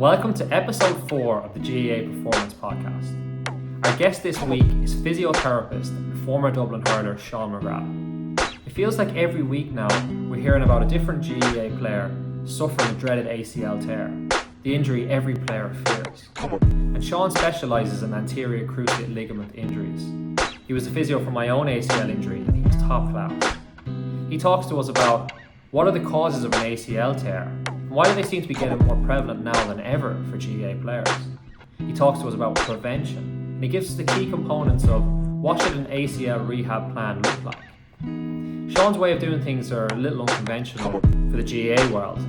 Welcome to episode 4 of the GAA Performance Podcast. Our guest this week is physiotherapist and former Dublin hurler Sean Mcgrath. It feels like every week now we're hearing about a different GAA player suffering a dreaded ACL tear, the injury every player fears. And Sean specialises in anterior cruciate ligament injuries. He was a physio for my own ACL injury and he was top class. He talks to us about what are the causes of an ACL tear, and why do they seem to be getting more prevalent now than ever for GAA players. He talks to us about prevention, and he gives us the key components of what should an ACL rehab plan look like. Sean's way of doing things are a little unconventional for the GAA world,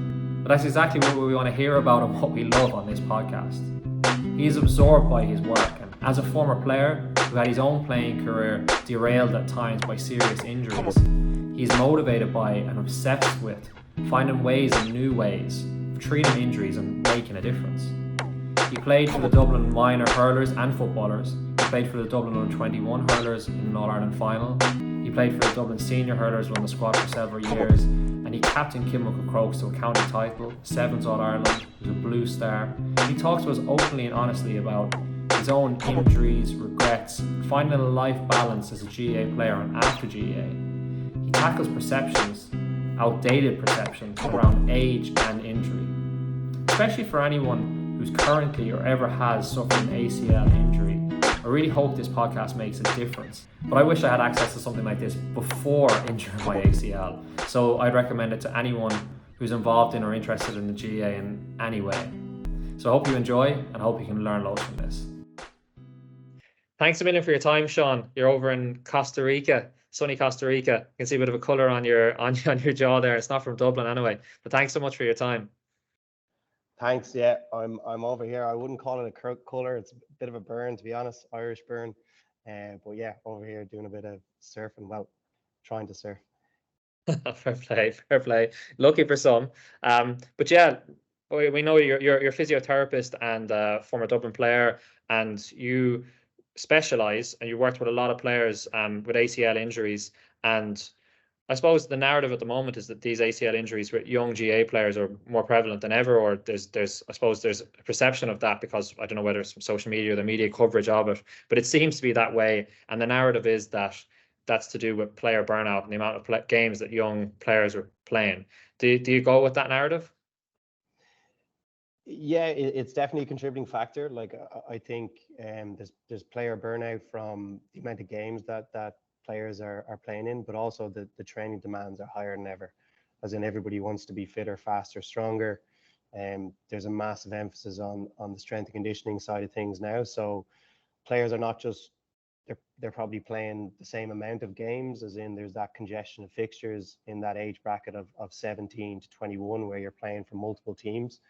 but that's exactly what we want to hear about and what we love on this podcast. He is absorbed by his work, and as a former player who had his own playing career derailed at times by serious injuries, he's motivated by and obsessed with finding ways and new ways of treating injuries and making a difference. He played for the Dublin minor hurlers and footballers. He played for the Dublin under-21 hurlers in an All-Ireland final. He played for the Dublin senior hurlers, won the squad for several years, and he captained Kilmacud Crokes to a county title, 7th All-Ireland, he was a Blue Star. He talks to us openly and honestly about his own injuries, regrets, finding a life balance as a GAA player and after GAA. He tackles perceptions, outdated perceptions around age and injury. Especially for anyone who's currently or ever has suffered an ACL injury, I really hope this podcast makes a difference. But I wish I had access to something like this before injuring my ACL. So I'd recommend it to anyone who's involved in or interested in the GAA in any way. So I hope you enjoy and I hope you can learn loads from this. Thanks a million for your time, Sean. You're over in Costa Rica, sunny Costa Rica. You can see a bit of a colour on your jaw there. It's not from Dublin anyway. But thanks so much for your time. Thanks. Yeah, I'm over here. I wouldn't call it a colour. It's a bit of a burn, to be honest, Irish burn. But yeah, over here doing a bit of surfing. Well, trying to surf. Fair play. Lucky for some. But yeah, we know you're a physiotherapist and former Dublin player, and you specialise and you worked with a lot of players with ACL injuries. And I suppose the narrative at the moment is that these ACL injuries with young GA players are more prevalent than ever, or there's a perception of that because I don't know whether it's from social media or the media coverage of it, but it seems to be that way. And the narrative is that that's to do with player burnout and the amount of games that young players are playing. Do you go with that narrative? Yeah, it's definitely a contributing factor. Like I think there's player burnout from the amount of games that players are playing in, but also the training demands are higher than ever, as in everybody wants to be fitter, faster, stronger. There's a massive emphasis on the strength and conditioning side of things now. So players are not just they're probably playing the same amount of games, as in there's that congestion of fixtures in that age bracket of 17 to 21 where you're playing for multiple teams.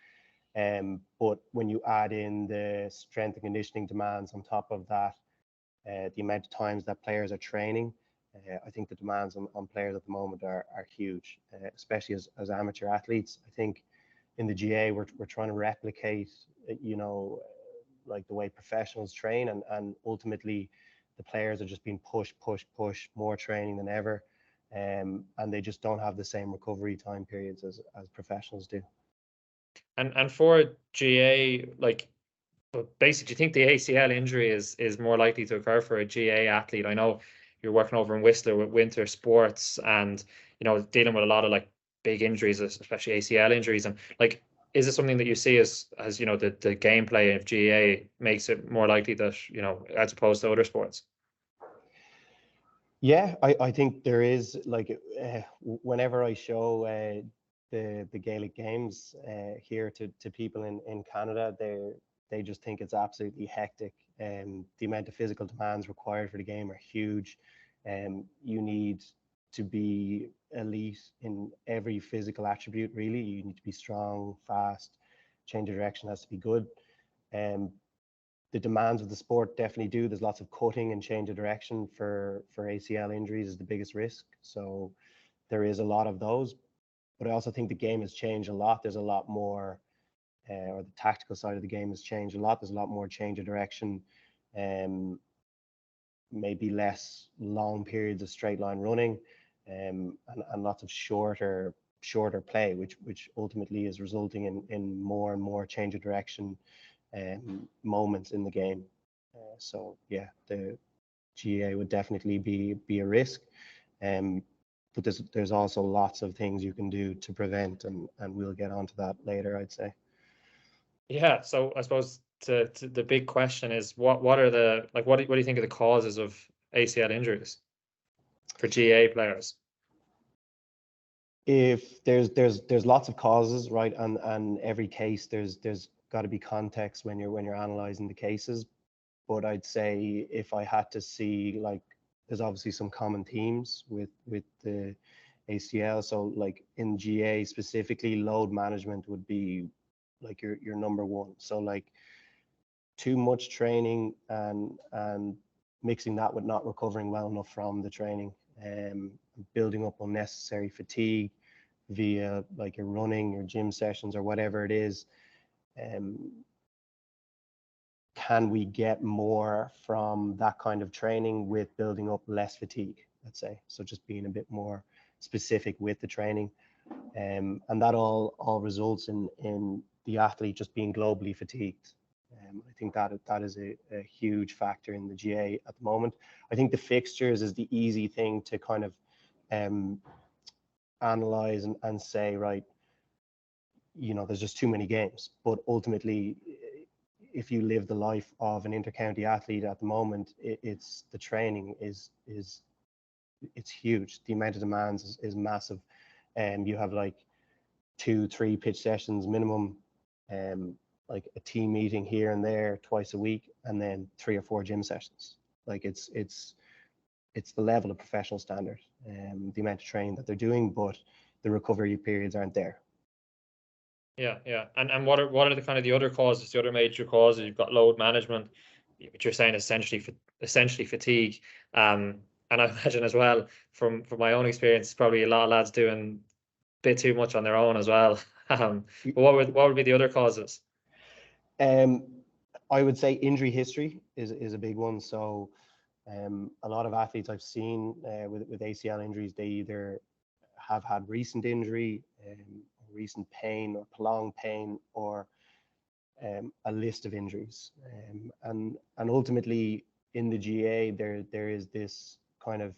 But when you add in the strength and conditioning demands on top of that, the amount of times that players are training, I think the demands on players at the moment are huge, especially as amateur athletes. I think in the GA we're trying to replicate, like the way professionals train, and ultimately the players are just being push more training than ever, and they just don't have the same recovery time periods as professionals do. And for GA, like, basically, do you think the ACL injury is more likely to occur for a GA athlete? I know you're working over in Whistler with winter sports and, dealing with a lot of like big injuries, especially ACL injuries. And like, is it something that you see as the gameplay of GA makes it more likely that, as opposed to other sports? Yeah, I think there is, like, whenever I show the Gaelic games here to people in Canada, they just think it's absolutely hectic. The amount of physical demands required for the game are huge. You need to be elite in every physical attribute, really. You need to be strong, fast, change of direction has to be good. The demands of the sport definitely do. There's lots of cutting and change of direction for ACL injuries is the biggest risk. So there is a lot of those. But I also think the game has changed a lot. There's a lot more, or the tactical side of the game has changed a lot. There's a lot more change of direction, maybe less long periods of straight line running, and lots of shorter shorter play, which ultimately is resulting in more and more change of direction moments in the game. So yeah, the GA would definitely be a risk. But there's also lots of things you can do to prevent, and we'll get onto that later, I'd say. Yeah, so I suppose to the big question is what are the what do you think are the causes of ACL injuries for GA players? If there's lots of causes, right, and every case there's got to be context when you're analyzing the cases. But I'd say if I had to see, like, there's obviously some common themes with the ACL. So like in GA specifically, load management would be like your number one. So like too much training and mixing that with not recovering well enough from the training, building up unnecessary fatigue via like your running, your gym sessions, or whatever it is. Can we get more from that kind of training with building up less fatigue, let's say? So just being a bit more specific with the training. And that all results in the athlete just being globally fatigued. I think that is a huge factor in the GA at the moment. I think the fixtures is the easy thing to kind of analyze and say, right, there's just too many games. But ultimately, if you live the life of an intercounty athlete at the moment, it's the training is it's huge. The amount of demands is massive. You have like 2-3 pitch sessions minimum, like a team meeting here and there twice a week, and then 3 or 4 gym sessions. Like it's the level of professional standard, the amount of training that they're doing, but the recovery periods aren't there. Yeah. And what are the kind of the other causes, the other major causes? You've got load management, which you're saying essentially fatigue. And I imagine as well from my own experience, probably a lot of lads doing a bit too much on their own as well. But what would be the other causes? I would say injury history is a big one. So a lot of athletes I've seen with ACL injuries, they either have had recent injury, recent pain or prolonged pain, or a list of injuries. And ultimately in the GA, there is this kind of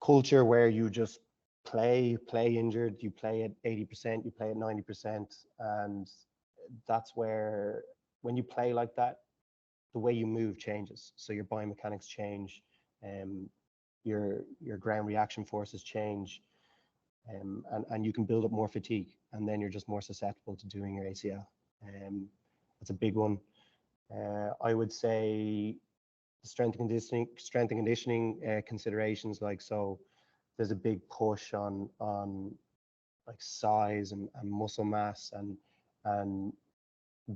culture where you just play injured, you play at 80%, you play at 90%. And that's where, when you play like that, the way you move changes. So your biomechanics change, your ground reaction forces change, and you can build up more fatigue, and then you're just more susceptible to doing your ACL. That's a big one. I would say strength and conditioning considerations. Like, so there's a big push on like size and muscle mass and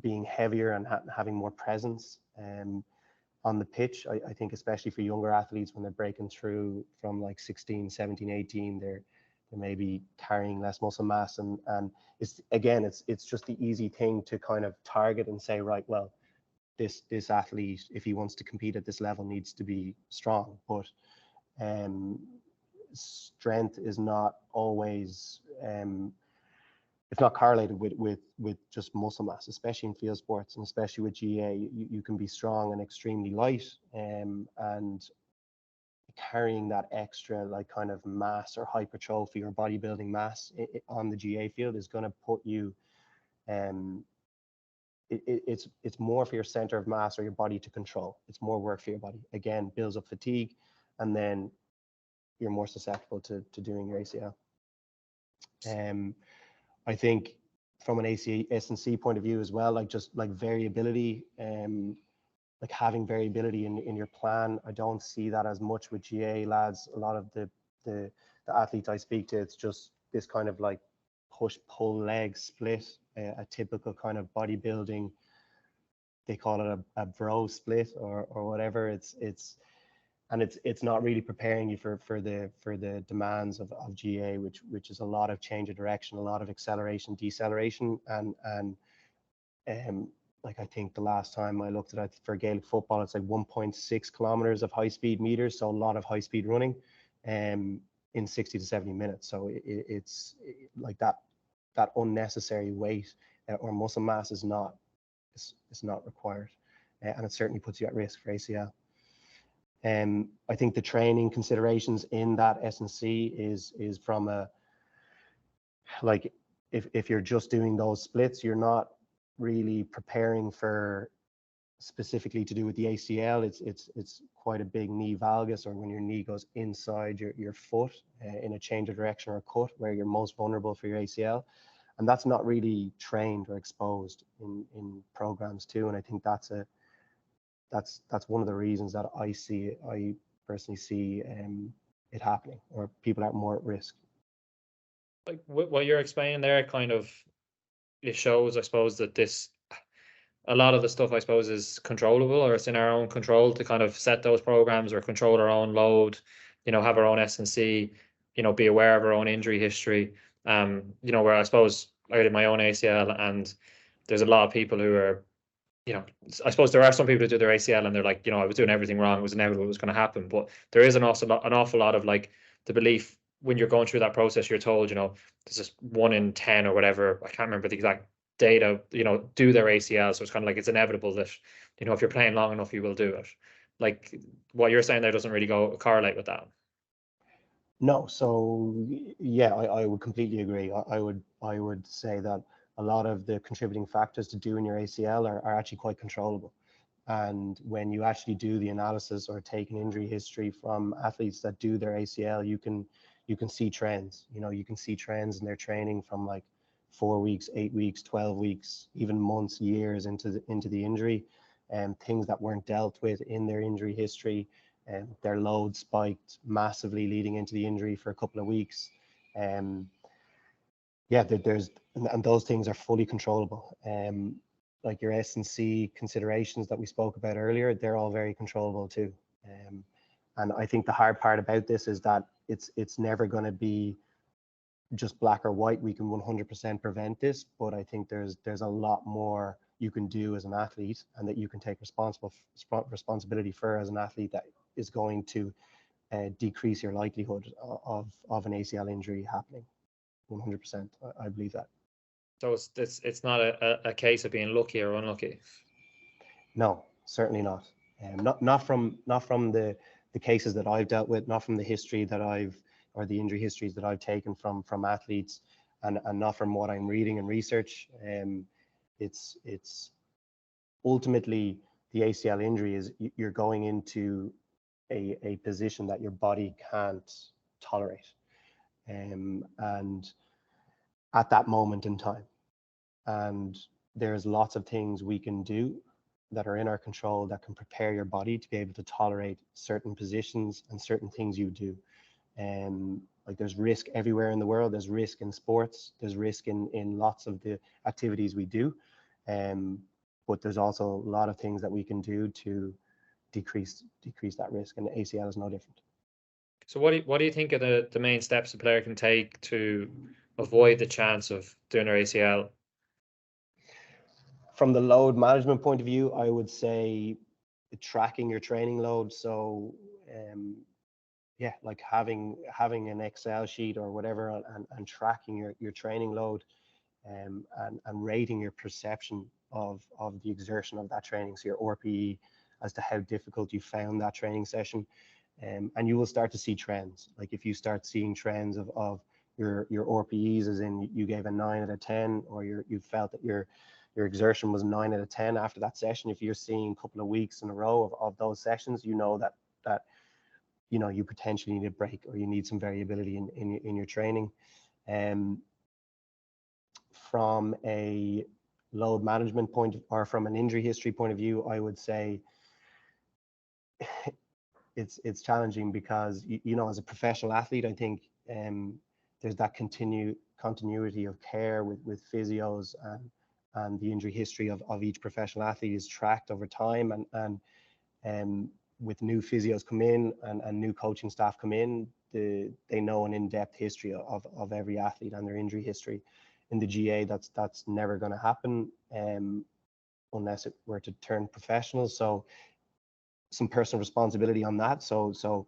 being heavier and having more presence on the pitch. I think especially for younger athletes, when they're breaking through from like 16, 17, 18, they're maybe carrying less muscle mass, and it's just the easy thing to kind of target and say, right, well, this athlete, if he wants to compete at this level, needs to be strong. But strength is not always it's not correlated with just muscle mass, especially in field sports, and especially with GA. You can be strong and extremely light, and carrying that extra like kind of mass or hypertrophy or bodybuilding mass on the GA field is going to put you it's more for your center of mass or your body to control. It's more work for your body. Again, builds up fatigue, and then you're more susceptible to doing your ACL. I think from an S&C point of view as well, like just like variability, like having variability in your plan. I don't see that as much with GA lads. A lot of the athletes I speak to, it's just this kind of like push pull leg split, a typical kind of bodybuilding. They call it a bro split or whatever. It's not really preparing you for the demands of GA, which is a lot of change of direction, a lot of acceleration, deceleration, and like I think the last time I looked at it for Gaelic football, it's like 1.6 kilometers of high speed meters, so a lot of high speed running. in 60 to 70 minutes. So it's like that unnecessary weight or muscle mass is not required, and it certainly puts you at risk for ACL. I think the training considerations in that S&C is from a, like, if you're just doing those splits, you're not really preparing for specifically to do with the ACL. It's quite a big knee valgus, or when your knee goes inside your foot in a change of direction or cut, where you're most vulnerable for your ACL, and that's not really trained or exposed in programs too. And I think that's one of the reasons that I personally see it happening, or people are more at risk. Like what you're explaining there, kind of, it shows, I suppose, that a lot of the stuff, I suppose, is controllable, or it's in our own control to kind of set those programs or control our own load, have our own S&C, be aware of our own injury history. Where I suppose I did my own ACL, and there's a lot of people who are, I suppose there are some people who do their ACL and they're like, I was doing everything wrong, it was inevitable, it was going to happen. But there is an awful lot of, like, the belief when you're going through that process, you're told, there's just 1 in 10 or whatever, I can't remember the exact data, do their ACL. So it's kind of like it's inevitable that, if you're playing long enough, you will do it. Like what you're saying there doesn't really correlate with that. No, so yeah, I would completely agree. I would say that a lot of the contributing factors to doing your ACL are actually quite controllable. And when you actually do the analysis or take an injury history from athletes that do their ACL, you can see trends. You can see trends in their training from like 4 weeks, 8 weeks, 12 weeks, even months, years into the injury, and things that weren't dealt with in their injury history. And their load spiked massively leading into the injury for a couple of weeks. And those things are fully controllable. Like your S&C considerations that we spoke about earlier, they're all very controllable too. And I think the hard part about this is that it's never going to be just black or white. We can 100% prevent this, but I think there's a lot more you can do as an athlete, and that you can take responsibility for as an athlete, that is going to decrease your likelihood of an ACL injury happening. 100%, I believe that. So it's not a case of being lucky or unlucky. No, certainly not. Not from the cases that I've dealt with, not from the history that or the injury histories that I've taken from athletes, and not from what I'm reading and research. It's ultimately the ACL injury is you're going into a position that your body can't tolerate, and at that moment in time. And there's lots of things we can do that are in our control that can prepare your body to be able to tolerate certain positions and certain things you do. Like there's risk everywhere in the world. There's risk in sports. There's risk in lots of the activities we do. But there's also a lot of things that we can do to decrease that risk, and the ACL is no different. So what do you think are the main steps a player can take to avoid the chance of doing their ACL? From the load management point of view, I would say tracking your training load. So like having an Excel sheet or whatever, and tracking your training load, and rating your perception of the exertion of that training. So your RPE, as to how difficult you found that training session. And you will start to see trends. Like if you start seeing trends of your RPEs, as in you gave a 9 out of 10, or you felt that your exertion was 9 out of 10 after that session, if you're seeing a couple of weeks in a row of those sessions, you know that you potentially need a break, or you need some variability in your training. From a load management point, or from an injury history point of view, I would say it's challenging, because as a professional athlete, I think there's that continuity of care with physios, and the injury history of each professional athlete is tracked over time, and with new physios come in and new coaching staff come in, they know an in-depth history of every athlete and their injury history. In the GA, that's never going to happen unless it were to turn professional. So some personal responsibility on that. So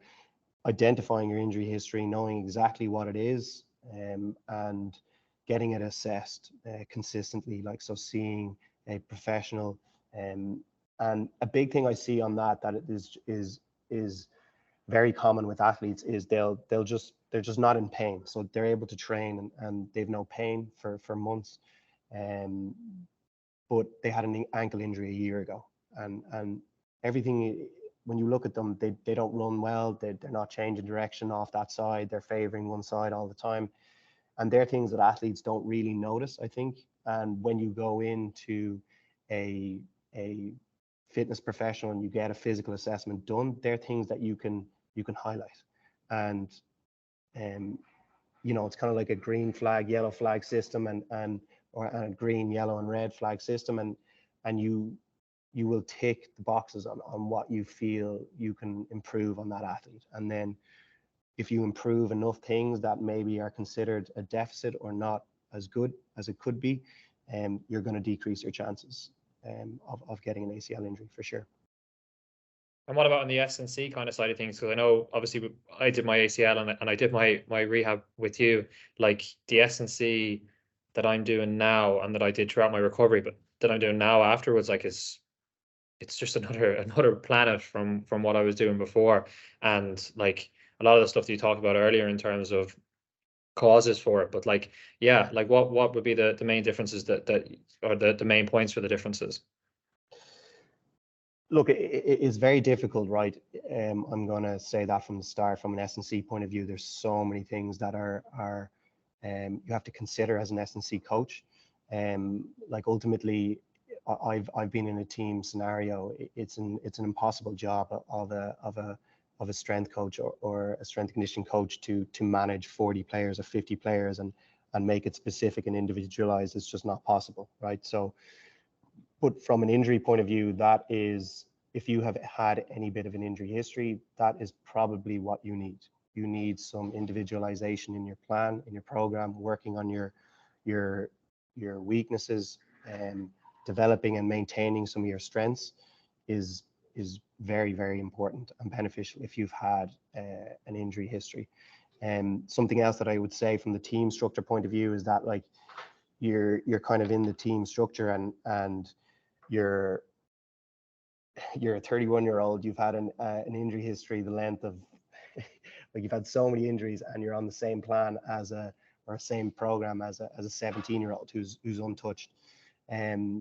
identifying your injury history, knowing exactly what it is, and getting it assessed consistently. Like, so seeing a professional, and a big thing I see on that it is very common with athletes is they're just not in pain, so they're able to train and they've no pain for months, um, but they had an ankle injury a year ago, and everything, when you look at them, they don't run well, they're not changing direction off that side, they're favoring one side all the time, and they're things that athletes don't really notice, I think. And when you go into a a fitness professional and you get a physical assessment done, they're things that you can highlight. And um, it's kind of like a green flag, yellow flag system, or a green, yellow, and red flag system, and you will tick the boxes on what you feel you can improve on that athlete. And then if you improve enough things that maybe are considered a deficit or not as good as it could be, you're going to decrease your chances of getting an ACL injury for sure. And what about on the S&C kind of side of things? Because I know obviously I did my ACL and I did my rehab with you. Like the S&C that I'm doing now and that I did throughout my recovery, but that I'm doing now afterwards, like it's just another planet from what I was doing before. And like a lot of the stuff that you talked about earlier in terms of causes for it, but like, yeah, like what would be the main differences that or the main points for the differences? Look, it's very difficult, right? I'm going to say that from the start. From an S&C point of view, there's so many things that are you have to consider as an S&C coach. Like ultimately, I've been in a team scenario. It's an impossible job of a strength coach or a strength conditioning coach to manage 40 players or 50 players and make it specific and individualized. It's just not possible, right? So, but from an injury point of view, that is, if you have had any bit of an injury history, that is probably what you need. You need some individualization in your plan, in your program, working on your weaknesses, and developing and maintaining some of your strengths is very, very important and beneficial if you've had an injury history. And something else that I would say from the team structure point of view is that, like, you're kind of in the team structure, and you're a 31-year-old, you've had an injury history the length of like, you've had so many injuries, and you're on the same plan or same program as a 17-year-old who's untouched.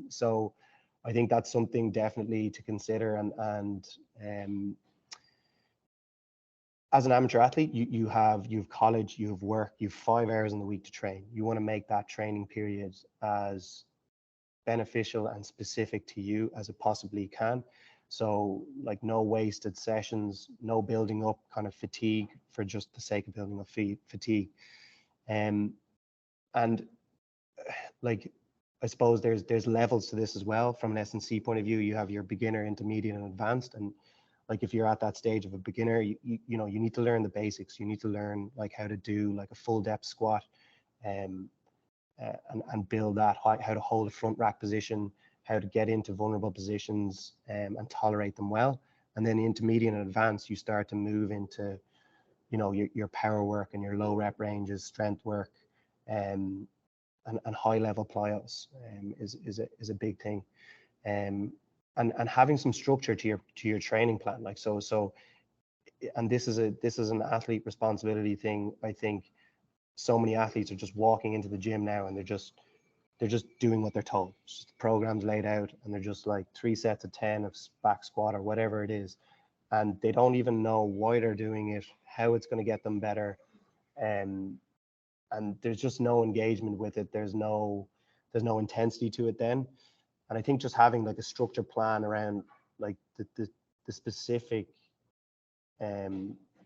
So I think that's something definitely to consider. And as an amateur athlete, you have college, you have work, you have 5 hours in the week to train. You want to make that training period as beneficial and specific to you as it possibly can. So, like, no wasted sessions, no building up kind of fatigue for just the sake of building up fatigue. And like, I suppose there's levels to this as well. From an S&C point of view, you have your beginner, intermediate, and advanced. And like, if you're at that stage of a beginner, you need to learn the basics. You need to learn, like, how to do like a full depth squat, and build that, how to hold a front rack position, how to get into vulnerable positions, and tolerate them well. And then the intermediate and advanced, you start to move into, your power work and your low rep ranges, strength work, and high level plyos is a big thing. And having some structure to your training plan, like, so and this is an athlete responsibility thing. I think so many athletes are just walking into the gym now, and they're just doing what they're told. Just the program's laid out, and they're just like 3 sets of 10 of back squat or whatever it is, and they don't even know why they're doing it, how it's going to get them better, and there's just no engagement with it. There's no intensity to it then. And I think just having like a structured plan around, like, the specific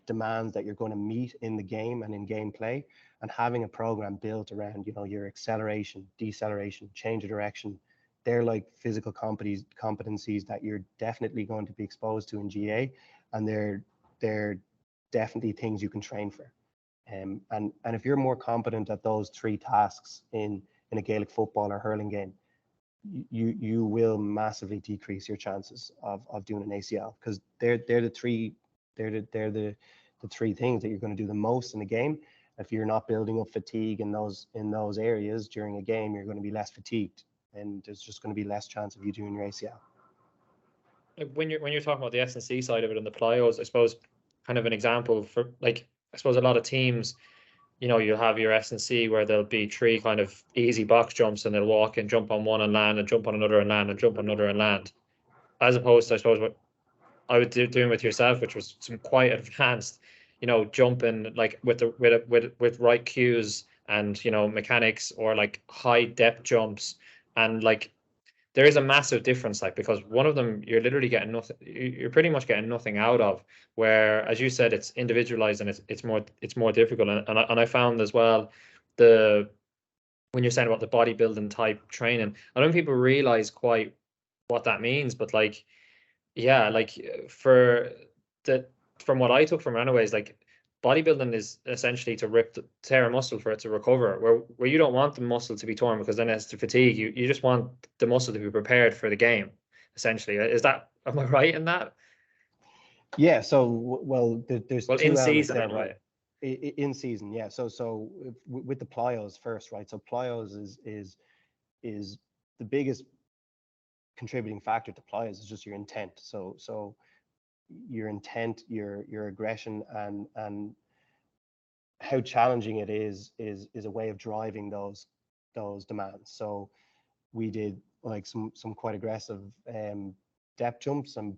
demands that you're going to meet in the game and in game play, and having a program built around, your acceleration, deceleration, change of direction, they're like physical competencies that you're definitely going to be exposed to in GA, and they're definitely things you can train for. And if you're more competent at those 3 tasks in a Gaelic football or hurling game, you will massively decrease your chances of doing an ACL, because they're the the three things that you're going to do the most in a game. If you're not building up fatigue in those areas during a game, you're going to be less fatigued, and there's just going to be less chance of you doing your ACL. When you're talking about the S&C side of it and the plyos, I suppose kind of an example for, like, I suppose a lot of teams, you'll have your S&C where there'll be three kind of easy box jumps, and they'll walk and jump on one and land, and jump on another and land, and jump on another and land, as opposed to, I suppose, what I was doing with yourself, which was some quite advanced, jumping, like with right cues and mechanics, or like high depth jumps, and like there is a massive difference, like, because one of them you're literally getting nothing, you're pretty much getting nothing out of, where, as you said, it's individualized and it's more difficult, and I found as well, the when you're saying about the bodybuilding type training, I don't think people realize quite what that means, but like, yeah, like, for the from what I took from it anyways, like, bodybuilding is essentially to tear a muscle for it to recover, where you don't want the muscle to be torn, because then it's to fatigue. You just want the muscle to be prepared for the game, essentially. Am I right in that? Yeah. So, well, there's Well, two in elements season, there, anyway. right? In season, yeah. So with the plyos first, right? So plyos is the biggest contributing factor to plyos is just your intent. So your intent, your aggression, and how challenging it is a way of driving those demands. So we did like some quite aggressive depth jumps, and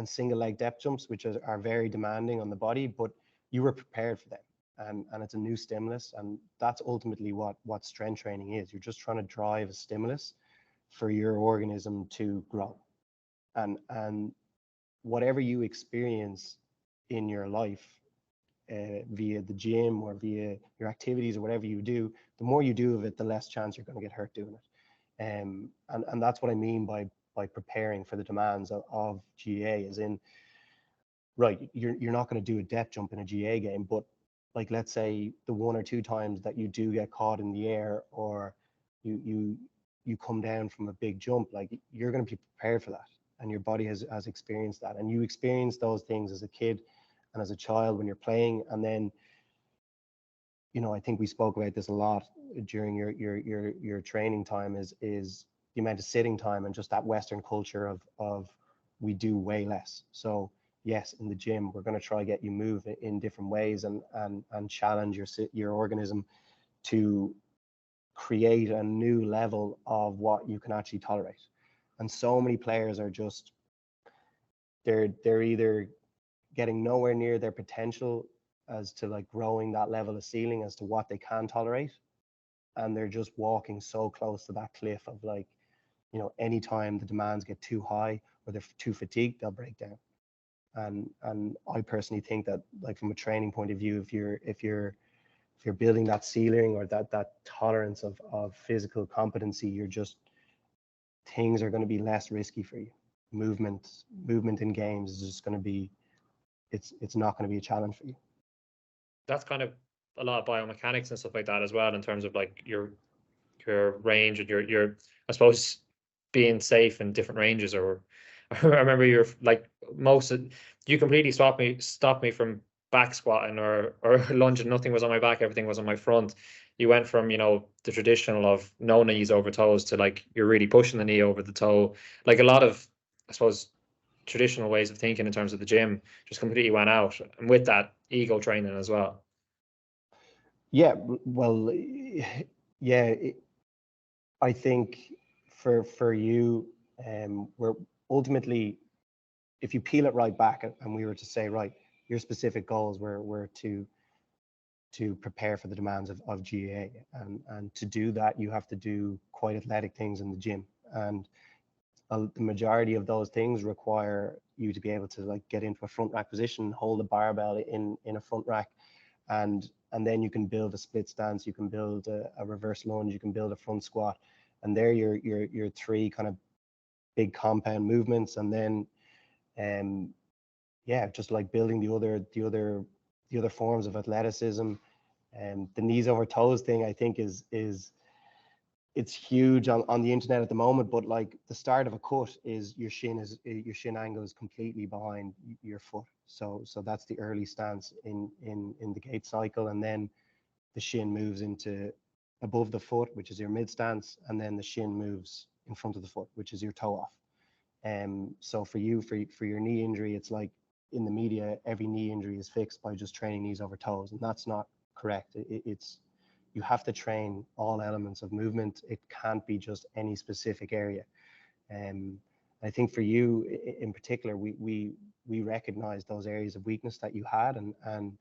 single leg depth jumps, which are very demanding on the body, but you were prepared for them, and it's a new stimulus, and that's ultimately what strength training is. You're just trying to drive a stimulus for your organism to grow, and whatever you experience in your life, via the gym or via your activities or whatever you do, the more you do of it, the less chance you're going to get hurt doing it. And that's what I mean by preparing for the demands of GA, as in, right, you're not going to do a depth jump in a GA game, but like, let's say the one or two times that you do get caught in the air, or you come down from a big jump, like, you're going to be prepared for that, and your body has experienced that, and you experience those things as a kid and as a child when you're playing. And then, I think we spoke about this a lot during your training time, is the amount of sitting time, and just that Western culture of we do way less. So yes, in the gym, we're going to try to get you move in different ways, and challenge your organism to create a new level of what you can actually tolerate. And so many players are just, they're either getting nowhere near their potential as to like growing that level of ceiling as to what they can tolerate, and they're just walking so close to that cliff of, like, anytime the demands get too high or they're too fatigued, they'll break down. And I personally think that, like, from a training point of view, if you're building that ceiling, or that tolerance of physical competency, things are going to be less risky for you. Movement in games is just going to be, it's not going to be a challenge for you. That's kind of a lot of biomechanics and stuff like that as well, in terms of like your range, and your I suppose being safe in different ranges. Or I remember you're like, you completely stopped me from back squatting or lunging. Nothing was on my back, everything was on my front. You went from, the traditional of no knees over toes to, like, you're really pushing the knee over the toe. Like, a lot of, I suppose, traditional ways of thinking in terms of the gym just completely went out, and with that, ego training as well. Yeah, well, yeah, I think for you, we're ultimately, if you peel it right back, and we were to say, right, your specific goals were to prepare for the demands of GAA, and to do that, you have to do quite athletic things in the gym, and the majority of those things require you to be able to, like, get into a front rack position, hold a barbell in a front rack, and then you can build a split stance, you can build a reverse lunge, you can build a front squat, and there your three kind of big compound movements. And then yeah, just like building the other forms of athleticism. And the knees over toes thing, I think, is it's huge on the internet at the moment, but like the start of a cut is your shin angle is completely behind your foot. So that's the early stance in the gait cycle, and then the shin moves into above the foot, which is your mid stance, and then the shin moves in front of the foot, which is your toe off. So for you, for your knee injury, it's like in the media, every knee injury is fixed by just training knees over toes, and that's not correct. It's you have to train all elements of movement. It can't be just any specific area. I think for you in particular, we recognize those areas of weakness that you had, and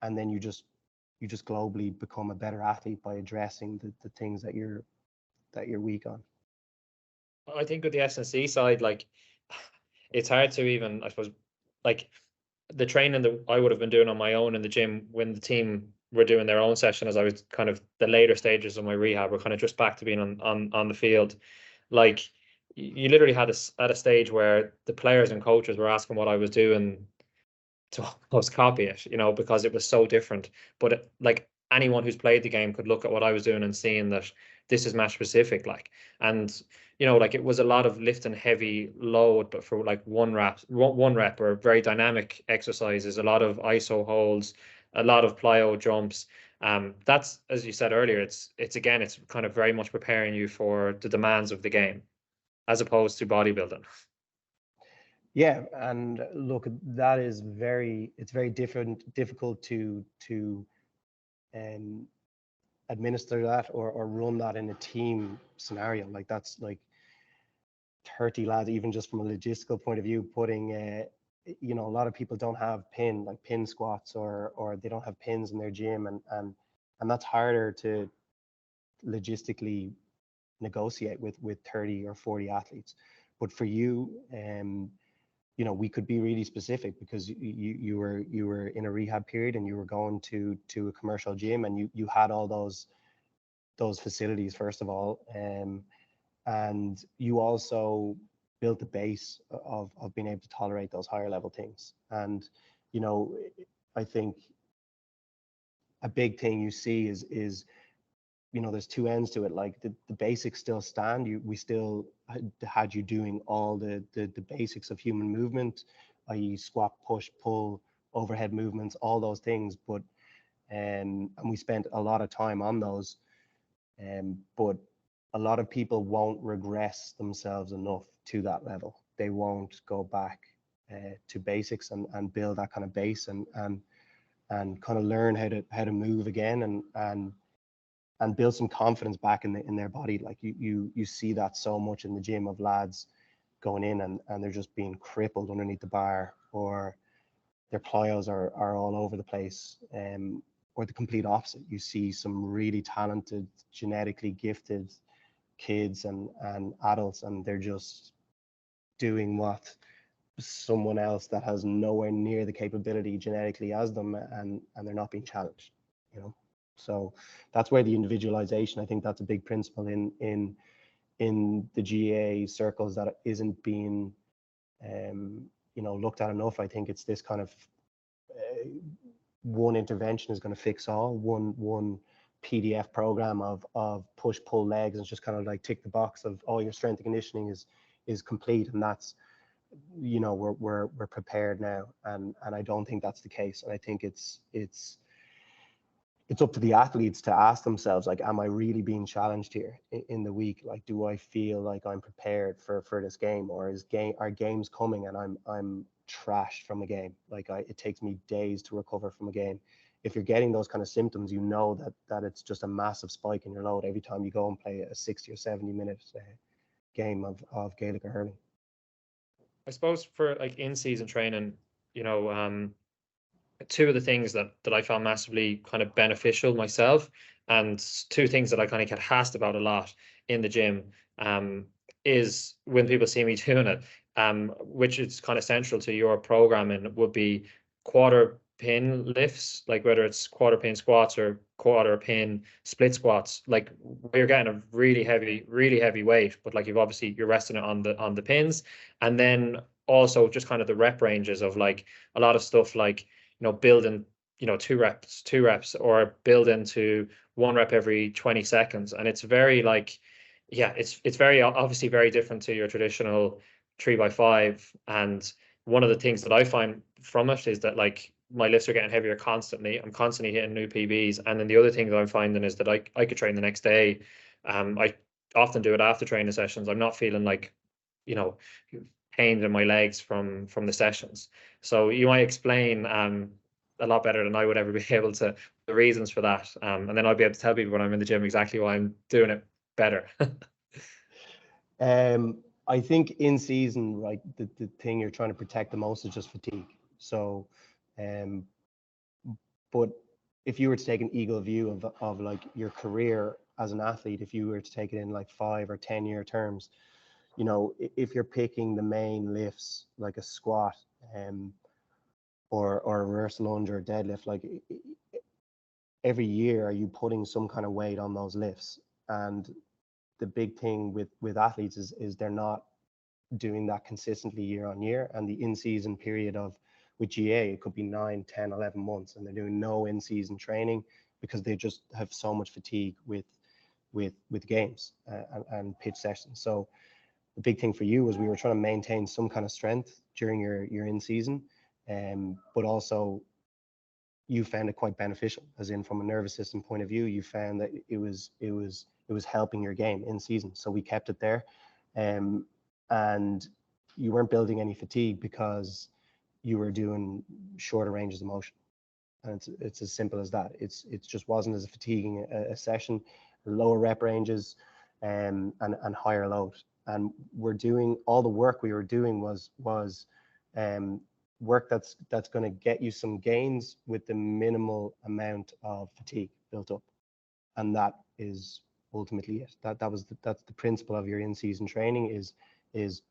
then you just globally become a better athlete by addressing the things that you're weak on. I think with the S&C side, like it's hard to even, I suppose, like the training that I would have been doing on my own in the gym when the team were doing their own session, as I was kind of the later stages of my rehab, we're kind of just back to being on the field. Like you literally had at a stage where the players and coaches were asking what I was doing to almost copy it, you know, because it was so different. But like anyone who's played the game could look at what I was doing and seeing that this is match specific, like, and you know, like it was a lot of lifting heavy load, but for like one rep or very dynamic exercises, a lot of iso holds, a lot of plyo jumps. That's, as you said earlier, it's again, it's kind of very much preparing you for the demands of the game as opposed to bodybuilding. Yeah, and look, that is it's very difficult to administer that or run that in a team scenario. Like that's like 30 lads, even just from a logistical point of view, putting you know, a lot of people don't have pin squats or they don't have pins in their gym, and that's harder to logistically negotiate with 30 or 40 athletes. But for you, you know, we could be really specific because you were in a rehab period and you were going to a commercial gym, and you had all those facilities first of all, and you also built the base of being able to tolerate those higher level things. And you know, I think a big thing you see is you know, there's two ends to it. Like the basics still stand. We still had you doing all the basics of human movement, i.e. squat, push, pull, overhead movements, all those things. But and we spent a lot of time on those. But a lot of people won't regress themselves enough to that level. They won't go back to basics and build that kind of base and kind of learn how to move again and build some confidence back in their body. Like you see that so much in the gym of lads going in and they're just being crippled underneath the bar, or their plyos are all over the place, or the complete opposite. You see some really talented, genetically gifted kids and adults, and they're just doing what someone else that has nowhere near the capability genetically as them, and they're not being challenged, you know. So that's where the individualization, I think that's a big principle in the GA circles that isn't being you know, looked at enough. I think it's this kind of one intervention is going to fix all, one PDF program of push pull legs, and just kind of like tick the box of all your strength and conditioning is complete, and that's, you know, we're prepared now, and I don't think that's the case. And I think it's up to the athletes to ask themselves, like, am I really being challenged here in the week? Like, do I feel like I'm prepared for this game, or are games coming and I'm trashed from a game? Like it takes me days to recover from a game. If you're getting those kind of symptoms, you know that it's just a massive spike in your load every time you go and play a 60 or 70 minute game of Gaelic or hurling. I suppose for like in-season training, you know, two of the things that I found massively kind of beneficial myself, and two things that I kind of get asked about a lot in the gym, is when people see me doing it, which is kind of central to your programming, would be quarter pin lifts, like whether it's quarter pin squats or quarter pin split squats, like where you're getting a really heavy weight, but like you're resting it on the pins. And then also just kind of the rep ranges of like a lot of stuff like, you know, building, you know, two reps, or build into one rep every 20 seconds. And it's very like, yeah, it's very obviously very different to your traditional 3x5. And one of the things that I find from it is that like my lifts are getting heavier constantly. I'm constantly hitting new PBs. And then the other thing that I'm finding is that I could train the next day. I often do it after training sessions. I'm not feeling like, you know, pains in my legs from the sessions. So you might explain a lot better than I would ever be able to, the reasons for that. And then I'll be able to tell people when I'm in the gym exactly why I'm doing it better. I think in season, right, the thing you're trying to protect the most is just fatigue. So, but if you were to take an eagle view of like your career as an athlete, if you were to take it in like 5 or 10 year terms, you know, if you're picking the main lifts like a squat, or a reverse lunge or a deadlift, like every year are you putting some kind of weight on those lifts? And the big thing with athletes is they're not doing that consistently year on year. And the in-season period with GA, it could be 9, 10, 11 months, and they're doing no in-season training because they just have so much fatigue with games and pitch sessions. So the big thing for you was we were trying to maintain some kind of strength during your in-season, but also you found it quite beneficial, as in from a nervous system point of view, you found that it was helping your game in season. So we kept it there, and you weren't building any fatigue because you were doing shorter ranges of motion, and it's as simple as that. It just wasn't as fatiguing a session, lower rep ranges, and higher load. And we're doing all the work we were doing was work that's going to get you some gains with the minimal amount of fatigue built up, and that is ultimately it. That's the principle of your in-season training is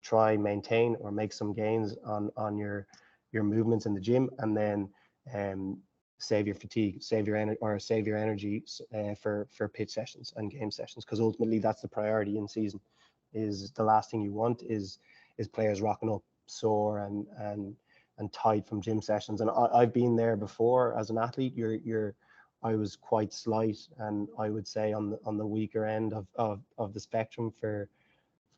try, maintain, or make some gains on your movements in the gym, and then save your fatigue, save your energy for pitch sessions and game sessions, because ultimately that's the priority in season. Is the last thing you want is players rocking up sore and tight from gym sessions. And I've been there before as an athlete. I was quite slight, and I would say on the weaker end of the spectrum for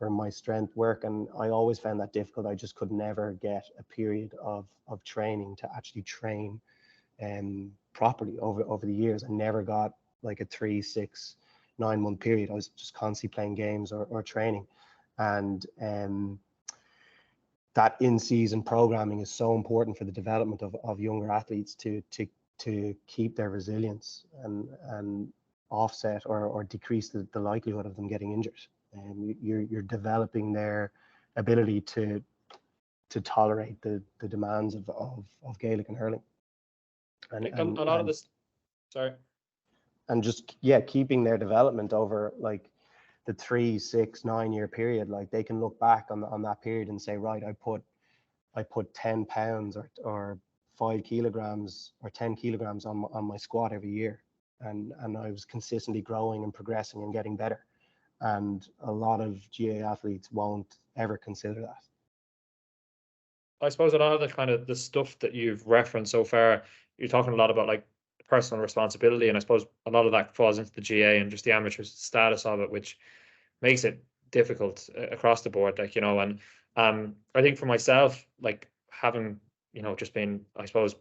my strength work, and I always found that difficult. I just could never get a period of training to actually train properly over the years. I never got like a 3, 6, 9 month period. I was just constantly playing games or training, and that in-season programming is so important for the development of younger athletes to keep their resilience and offset or decrease the likelihood of them getting injured. And you're developing their ability to tolerate the demands of Gaelic and hurling. And a lot of this, sorry. And just keeping their development over like the 3, 6, 9 year period. Like they can look back on that period and say, right, I put 10 pounds or 5 kilograms or 10 kilograms on my squat every year, and I was consistently growing and progressing and getting better. And a lot of GA athletes won't ever consider that. I suppose a lot of the kind of the stuff that you've referenced so far, you're talking a lot about like personal responsibility, and I suppose a lot of that falls into the GA and just the amateur status of it, which makes it difficult across the board, like, you know. And I think for myself, like having, you know, just been, I suppose,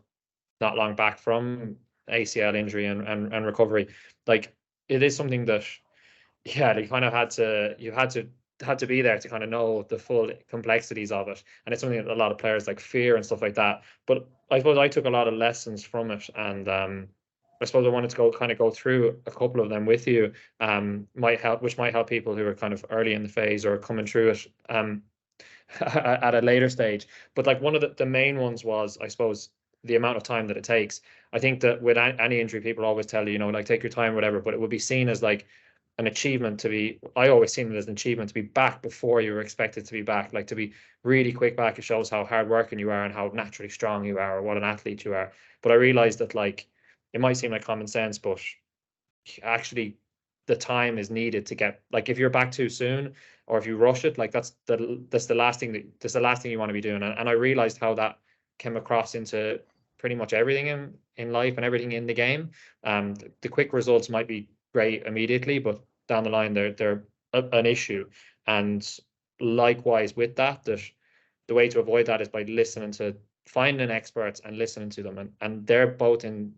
not long back from ACL injury and recovery, like it is something that, yeah, you kind of had to be there to kind of know the full complexities of it. And it's something that a lot of players like fear and stuff like that. But I suppose I took a lot of lessons from it, and I suppose I wanted to go through a couple of them with you, which might help people who are kind of early in the phase or coming through it at a later stage. But like one of the main ones was, I suppose, the amount of time that it takes. I think that with any injury, people always tell you, you know, like take your time, whatever, but it would be seen as like an achievement to be, I always seen it as an achievement to be back before you were expected to be back, like to be really quick back. It shows how hardworking you are and how naturally strong you are, or what an athlete you are. But I realized that like, it might seem like common sense, but actually the time is needed to get, like if you're back too soon or if you rush it, like that's the last thing you want to be doing. And I realized how that came across into pretty much everything in life and everything in the game. The quick results might be great immediately, but down the line they're an issue. And likewise with that the way to avoid that is by listening to finding experts and listening to them. And they're both in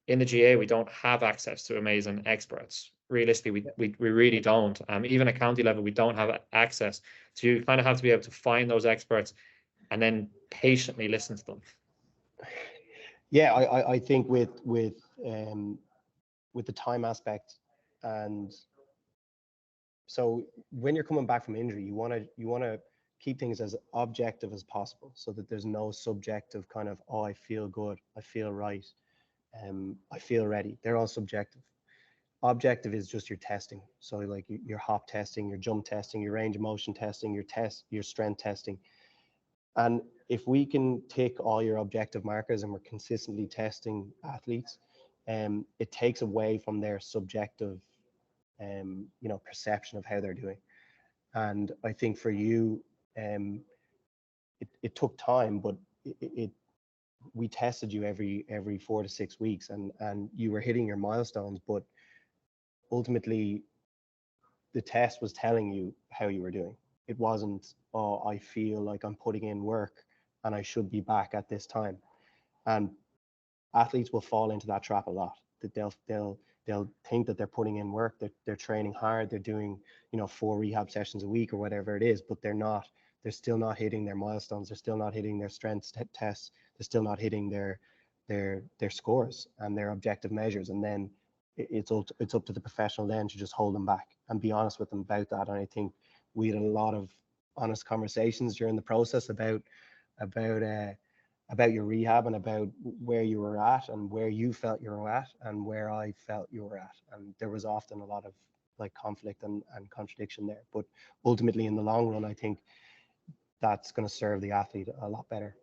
the GA. We don't have access to amazing experts. Realistically, we really don't. Even at county level, we don't have access. So you kind of have to be able to find those experts and then patiently listen to them. Yeah, I think with the time aspect, and so when you're coming back from injury, you want to keep things as objective as possible, so that there's no subjective kind of, oh, I feel good, I feel right, I feel ready. They're all subjective. Objective is just your testing. So like your hop testing, your jump testing, your range of motion testing, your strength testing. And if we can tick all your objective markers and we're consistently testing athletes, it takes away from their subjective, perception of how they're doing. And I think for you, it took time, but we tested you every 4 to 6 weeks, and you were hitting your milestones, but ultimately the test was telling you how you were doing. It wasn't, oh, I feel like I'm putting in work and I should be back at this time. And athletes will fall into that trap a lot, that they'll think that they're putting in work, they're training hard, they're doing 4 rehab sessions a week or whatever it is, but they're still not hitting their milestones, they're still not hitting their strength tests, they're still not hitting their scores and their objective measures. And then it's up to the professional then to just hold them back and be honest with them about that. And I think we had a lot of honest conversations during the process about your rehab and about where you were at and where you felt you were at and where I felt you were at. And there was often a lot of like conflict and contradiction there. But ultimately in the long run, I think that's going to serve the athlete a lot better.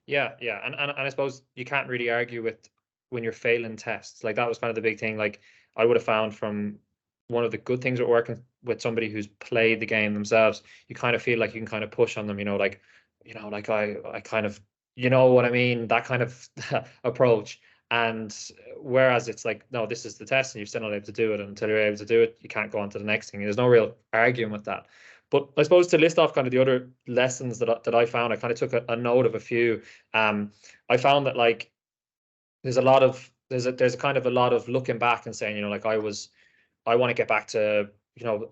Yeah. And I suppose you can't really argue with when you're failing tests. Like that was kind of the big thing. Like I would have found from one of the good things with working with somebody who's played the game themselves, you kind of feel like you can kind of push on them, like I kind of, what I mean, that kind of approach. And whereas it's like, no, this is the test and you're still not able to do it. And until you're able to do it, you can't go on to the next thing. There's no real arguing with that. But I suppose to list off kind of the other lessons that I found, I kind of took a note of a few. I found that like there's a kind of a lot of looking back and saying, like I want to get back to,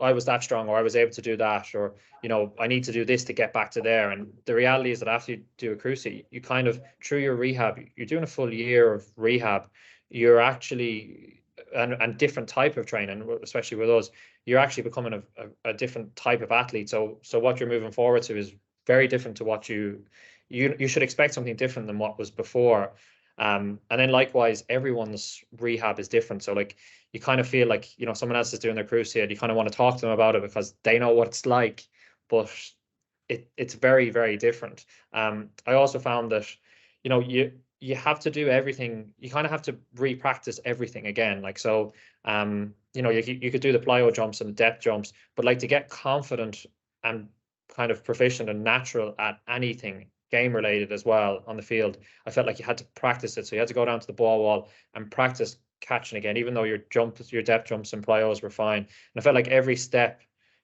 I was that strong, or I was able to do that, or, I need to do this to get back to there. And the reality is that after you do a cruciate, you kind of, through your rehab, you're doing a full year of rehab, you're actually, and different type of training, especially with us, you're actually becoming a different type of athlete. So what you're moving forward to is very different to what you should expect something different than what was before. And then likewise, everyone's rehab is different. So like you kind of feel like, someone else is doing their cruciate, you kind of want to talk to them about it because they know what it's like, but it's very, very different. I also found that, you have to do everything. You kind of have to re-practice everything again. Like, so, you could do the plyo jumps and depth jumps, but like to get confident and kind of proficient and natural at anything game related as well on the field, I felt like you had to practice it. So you had to go down to the ball wall and practice catching again, even though your depth jumps and plyos were fine. And I felt like every step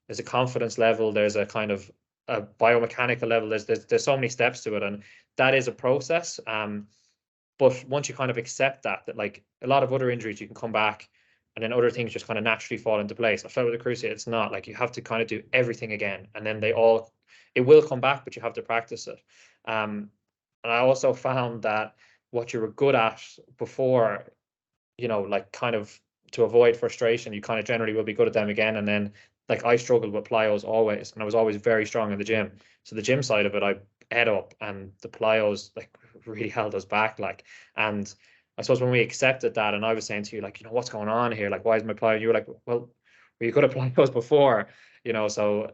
there's a confidence level, there's a kind of a biomechanical level, there's so many steps to it, and that is a process. But once you kind of accept that like a lot of other injuries, you can come back and then other things just kind of naturally fall into place. I felt with the cruciate, it's not like you have to kind of do everything again, and then it will come back, but you have to practice it. And I also found that what you were good at before, like kind of to avoid frustration, you kind of generally will be good at them again. And then like I struggled with plyos always, and I was always very strong in the gym. So the gym side of it, I ate up, and the plyos like really held us back. Like, and I suppose when we accepted that, and I was saying to you, like, what's going on here? Like, why is my plyo? You were like, well, were you good at plyos before? So,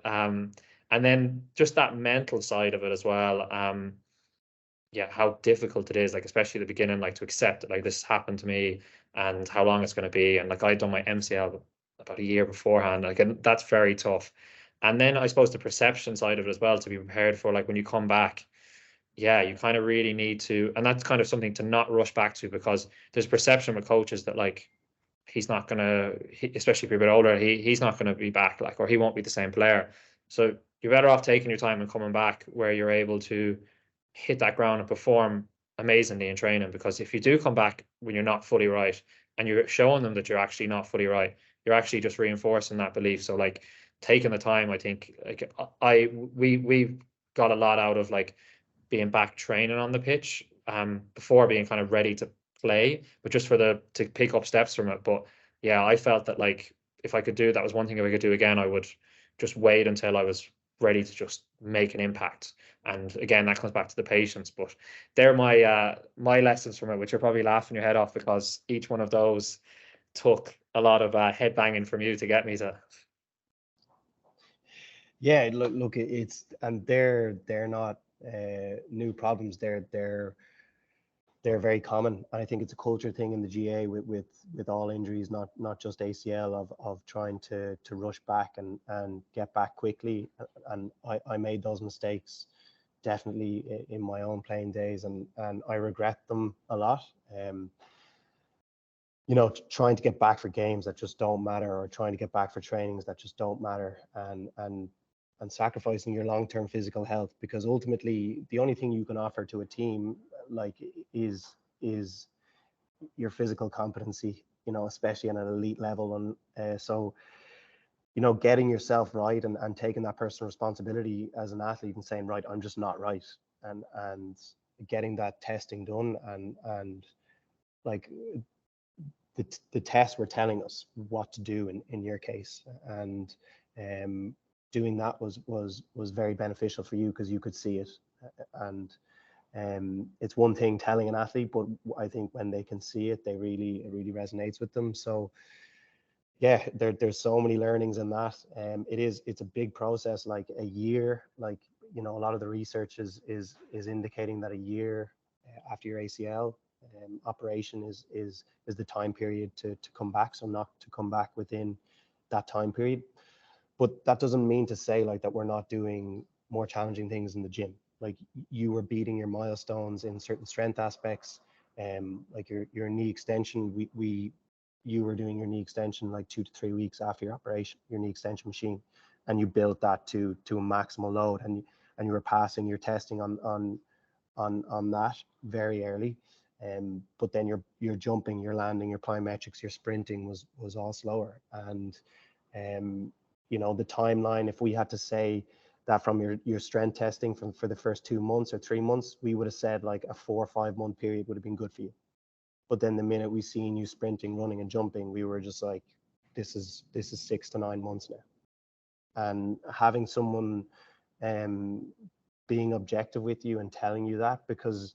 and then just that mental side of it as well. How difficult it is, like especially at the beginning, like to accept that like this happened to me and how long it's going to be. And like I'd done my MCL about a year beforehand. Like, and that's very tough. And then I suppose the perception side of it as well, to be prepared for like when you come back, yeah, you kind of really need to, and that's kind of something to not rush back to, because there's perception with coaches that like he's not gonna, especially if you're a bit older, he's not gonna be back, like, or he won't be the same player. So you're better off taking your time and coming back where you're able to hit that ground and perform amazingly in training. Because if you do come back when you're not fully right, and you're showing them that you're actually not fully right, you're actually just reinforcing that belief. So like taking the time, I think, like we got a lot out of like being back training on the pitch before being kind of ready to play, but just for to pick up steps from it. But yeah, I felt that like if I could do that, was one thing, if I could do again, I would just wait until I was ready to just make an impact. And again, that comes back to the patience. But they're my lessons from it, which are probably laughing your head off, because each one of those took a lot of head banging from you to get me to. Yeah, look, it's, and they're not new problems. They're very common, and I think it's a culture thing in the GA with all injuries, not just ACL, of trying to rush back and get back quickly. And I made those mistakes definitely in my own playing days, and I regret them a lot. You know, trying to get back for games that just don't matter, or trying to get back for trainings that just don't matter, and sacrificing your long-term physical health, because ultimately the only thing you can offer to a team like is your physical competency, you know, especially at an elite level. And so, you know, getting yourself right, and taking that personal responsibility as an athlete and saying, right, I'm just not right, and getting that testing done, and like the tests were telling us what to do in your case, and doing that was very beneficial for you, because you could see it. And it's one thing telling an athlete, but I think when they can see it, it really resonates with them. So yeah, there's so many learnings in that. It's a big process, like a year, like, you know, a lot of the research is indicating that a year after your ACL operation is the time period to come back. So not to come back within that time period. But that doesn't mean to say like that we're not doing more challenging things in the gym. Like, you were beating your milestones in certain strength aspects, like your knee extension. You were doing your knee extension like 2 to 3 weeks after your operation, your knee extension machine, and you built that to a maximal load, and you were passing your testing on that very early. But then your jumping, your landing, your plyometrics, your sprinting was all slower. And you know, the timeline, if we had to say that from your strength testing for the first 2 months or 3 months, we would have said like a 4 or 5 month period would have been good for you. But then the minute we seen you sprinting, running, and jumping, we were just like, this is 6 to 9 months now. And having someone being objective with you and telling you that, because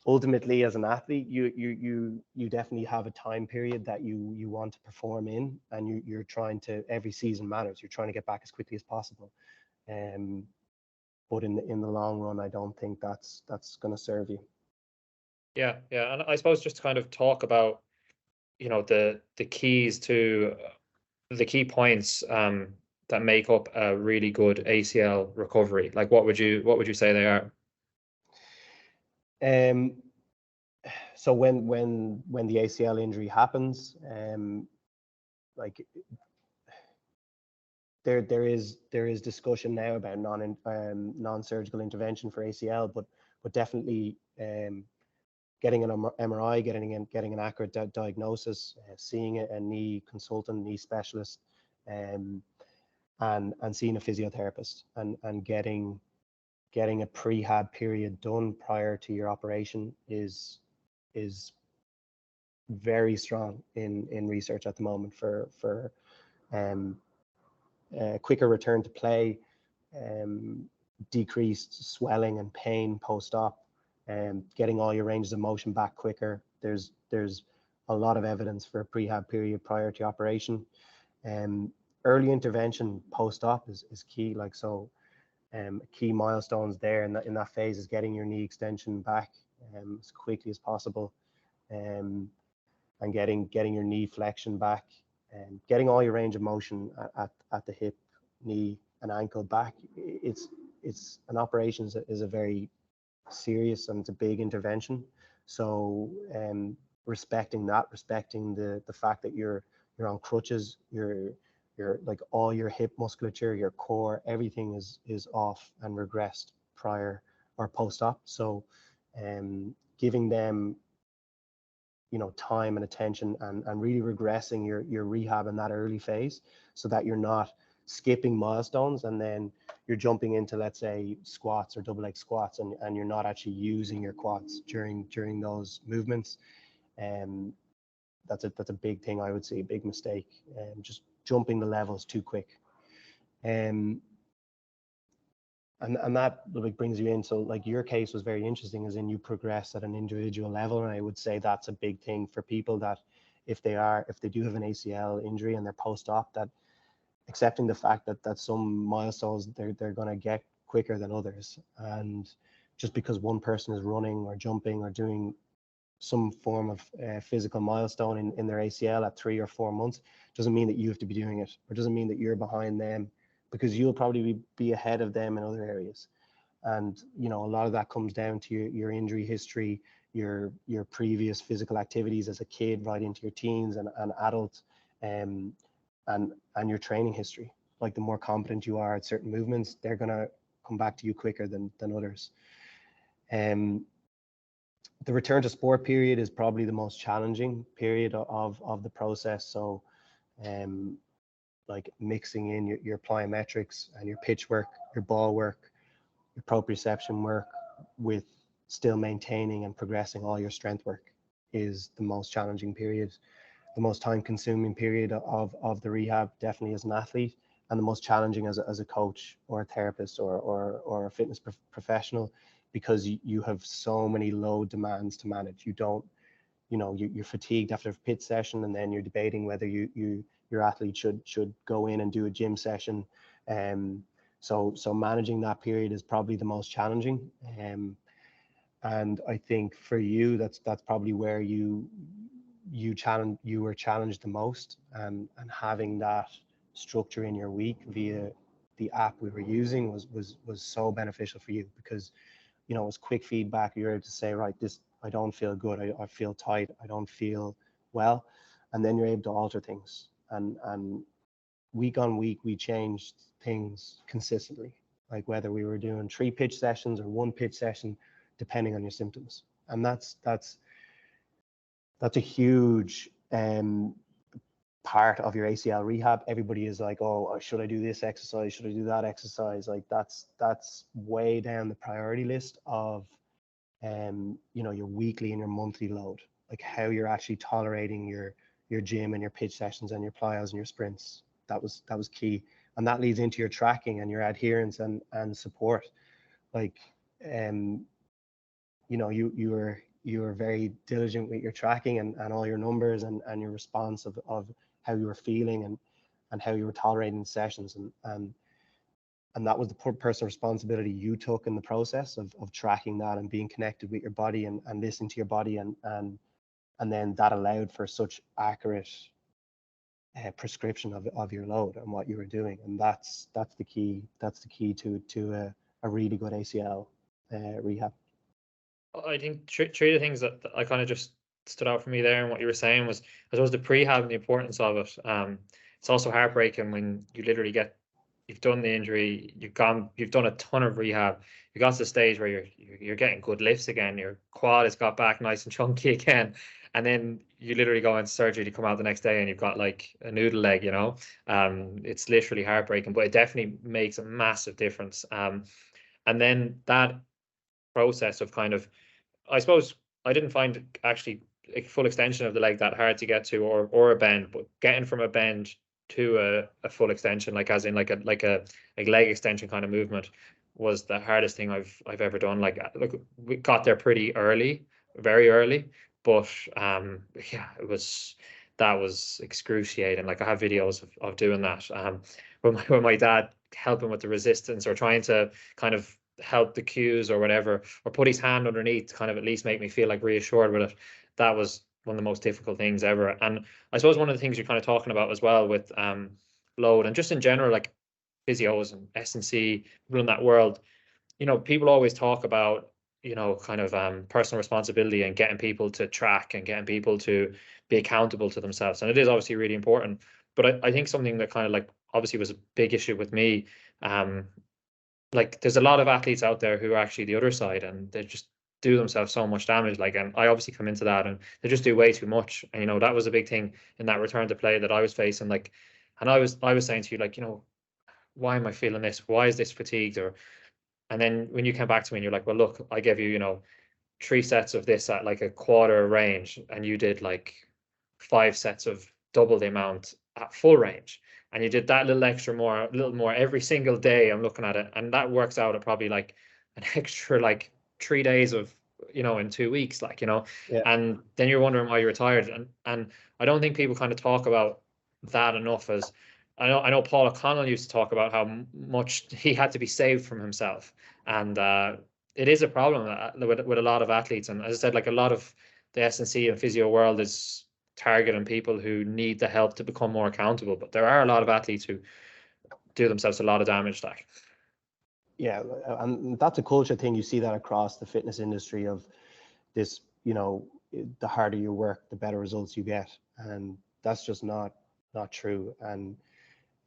ultimately as an athlete, you definitely have a time period that you want to perform in, and you're trying to, every season matters, you're trying to get back as quickly as possible. But in the long run, I don't think that's going to serve you. Yeah, yeah, and I suppose just to kind of talk about, you know, the keys to the key points that make up a really good ACL recovery. Like, what would you say they are? Um, so when the ACL injury happens, like there is discussion now about non-surgical intervention for ACL, but definitely getting an MRI, getting an accurate diagnosis, seeing a knee consultant, knee specialist, and seeing a physiotherapist, and getting a prehab period done prior to your operation is very strong in research at the moment for quicker return to play, decreased swelling and pain post-op, and getting all your ranges of motion back quicker. There's a lot of evidence for a prehab period prior to operation. Early intervention post-op is key. Like, so key milestones there in that phase is getting your knee extension back as quickly as possible, and getting your knee flexion back, and getting all your range of motion at the hip, knee, and ankle back. It's an operation is a very serious and it's a big intervention. So respecting the fact that you're on crutches, you're like all your hip musculature, your core, everything is off and regressed prior or post-op. So giving them, you know, time and attention, and really regressing your rehab in that early phase, so that you're not skipping milestones and then you're jumping into, let's say, squats or double leg squats, and you're not actually using your quads during those movements. Um, that's a big thing, I would say, a big mistake, just jumping the levels too quick. And that like brings you in. So like your case was very interesting, as in you progress at an individual level, and I would say that's a big thing for people, that if they do have an ACL injury and they're post-op, that accepting the fact that some milestones they're going to get quicker than others, and just because one person is running or jumping or doing some form of physical milestone in their ACL at 3 or 4 months doesn't mean that you have to be doing it, or doesn't mean that you're behind them, because you'll probably be ahead of them in other areas. And you know, a lot of that comes down to your injury history, your previous physical activities as a kid right into your teens and adult, and your training history. Like the more competent you are at certain movements, they're gonna come back to you quicker than others. The return to sport period is probably the most challenging period of the process. So like mixing in your plyometrics and your pitch work, your ball work, your proprioception work, with still maintaining and progressing all your strength work, is the most challenging period, the most time consuming period of the rehab, definitely as an athlete, and the most challenging as a coach or a therapist or a fitness professional, because you have so many load demands to manage. You don't, you know, you're fatigued after a pitch session, and then you're debating whether your athlete should go in and do a gym session. So managing that period is probably the most challenging. And I think for you, that's probably where you were challenged the most, and having that structure in your week via the app we were using was so beneficial for you, because you know, it was quick feedback. You're able to say, right, this, I don't feel good, I feel tight, I don't feel well, and then you're able to alter things, and week on week we changed things consistently, like whether we were doing 3 pitch sessions or 1 pitch session, depending on your symptoms. And that's a huge part of your ACL rehab. Everybody is like, oh, should I do this exercise? Should I do that exercise? Like that's way down the priority list of, you know, your weekly and your monthly load, like how you're actually tolerating your gym and your pitch sessions and your plyos and your sprints. That was key. And that leads into your tracking and your adherence and support. Like, you know, you were very diligent with your tracking and all your numbers and your response of how you were feeling and how you were tolerating sessions, and that was the personal responsibility you took in the process of tracking that and being connected with your body and listening to your body, and then that allowed for such accurate prescription of your load and what you were doing. And that's the key to a really good ACL rehab. I think three of the things that I kind of just stood out for me there and what you were saying was, I suppose, the prehab and the importance of it. It's also heartbreaking when you literally you've done the injury, you've done a ton of rehab, you got to the stage where you're getting good lifts again, your quad has got back nice and chunky again, and then you literally go into surgery to come out the next day and you've got like a noodle leg, you know. It's literally heartbreaking, but it definitely makes a massive difference. And then that process of kind of, I suppose I didn't find actually a full extension of the leg that hard to get to, or a bend, but getting from a bend to a full extension, like as in like a leg extension kind of movement, was the hardest thing I've ever done. Like, look, we got there pretty early, very early, but yeah, that was excruciating. Like, I have videos of doing that when my dad helping with the resistance or trying to kind of help the cues or whatever, or put his hand underneath to kind of at least make me feel like reassured with it. That was one of the most difficult things ever. And I suppose one of the things you're kind of talking about as well with load, and just in general, like physios and S&C, people in that world, you know, people always talk about kind of personal responsibility and getting people to track and getting people to be accountable to themselves. And it is obviously really important. But I think something that kind of like obviously was a big issue with me, like there's a lot of athletes out there who are actually the other side, and they just do themselves so much damage. Like, and I obviously come into that, and they just do way too much. And that was a big thing in that return to play that I was facing. Like, and I was saying to you, like, why am I feeling this? Why is this fatigued? And then when you came back to me and you're like, well, look, I gave you, 3 sets of this at like a quarter range, and you did like 5 sets of double the amount at full range, and you did that a little more every single day. I'm looking at it, and that works out at probably like an extra like 3 days of in 2 weeks, like Yeah. and then you're wondering why you're tired. And I don't think people kind of talk about that enough. As I know Paul O'Connell used to talk about how much he had to be saved from himself, and it is a problem with a lot of athletes. And as I said, like a lot of the S&C and physio world is targeting people who need the help to become more accountable. But there are a lot of athletes who do themselves a lot of damage. Like, Yeah, and that's a culture thing. You see that across the fitness industry of this, the harder you work, the better results you get. And that's just not true. And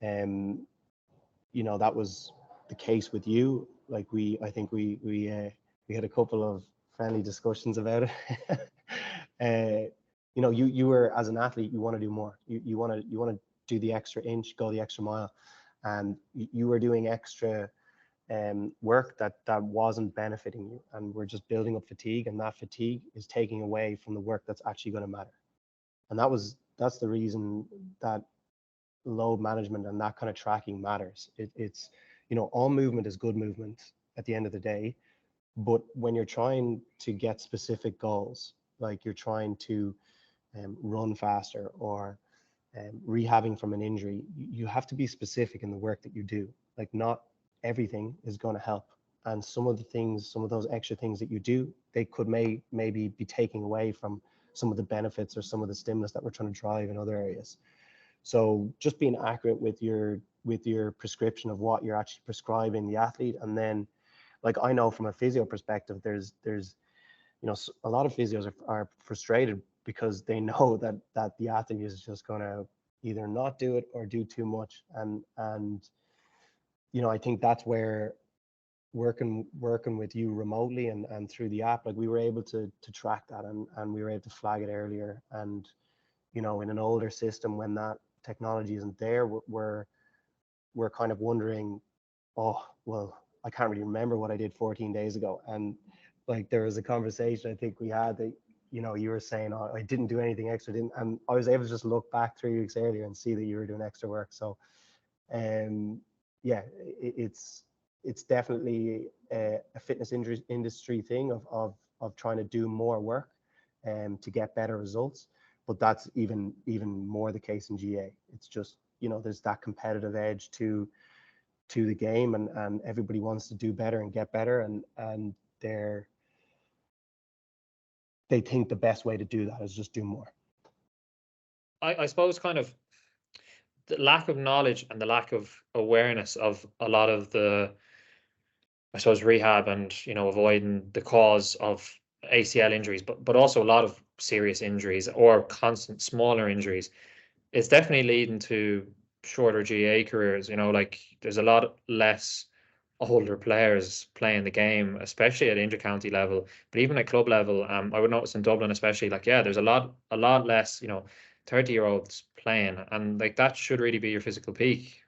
that was the case with you. Like I think we had a couple of friendly discussions about it. You were, as an athlete, you want to do more. You want to do the extra inch, go the extra mile, and you were doing extra work that wasn't benefiting you, and we're just building up fatigue, and that fatigue is taking away from the work that's actually going to matter. And that's the reason that load management and that kind of tracking matters. It's all movement is good movement at the end of the day, but when you're trying to get specific goals, like you're trying to run faster or rehabbing from an injury, you have to be specific in the work that you do. Like, not everything is going to help, and some of those extra things that you do, they could maybe be taking away from some of the benefits or some of the stimulus that we're trying to drive in other areas. So just being accurate with your prescription of what you're actually prescribing the athlete. And then, like, I know from a physio perspective, there's a lot of physios are frustrated because they know that the athlete is just going to either not do it or do too much. And I think that's where working with you remotely and through the app, like, we were able to track that, and we were able to flag it earlier. And in an older system, when that technology isn't there, we're kind of wondering, oh, well, I can't really remember what I did 14 days ago. And like, there was a conversation I think we had that you were saying, oh, I didn't do anything extra, and I was able to just look back 3 weeks earlier and see that you were doing extra work. So yeah, it's definitely a fitness industry thing of trying to do more work to get better results. But that's even more the case in GA. It's just, there's that competitive edge to the game, and everybody wants to do better and get better, and they think the best way to do that is just do more. I suppose kind of the lack of knowledge and the lack of awareness of a lot of the, I suppose, rehab and avoiding the cause of ACL injuries, but also a lot of serious injuries or constant smaller injuries. It's definitely leading to shorter GA careers. Like, there's a lot less older players playing the game, especially at inter-county level, but even at club level. I would notice in Dublin especially, like, yeah, there's a lot less 30-year-olds playing, and like that should really be your physical peak.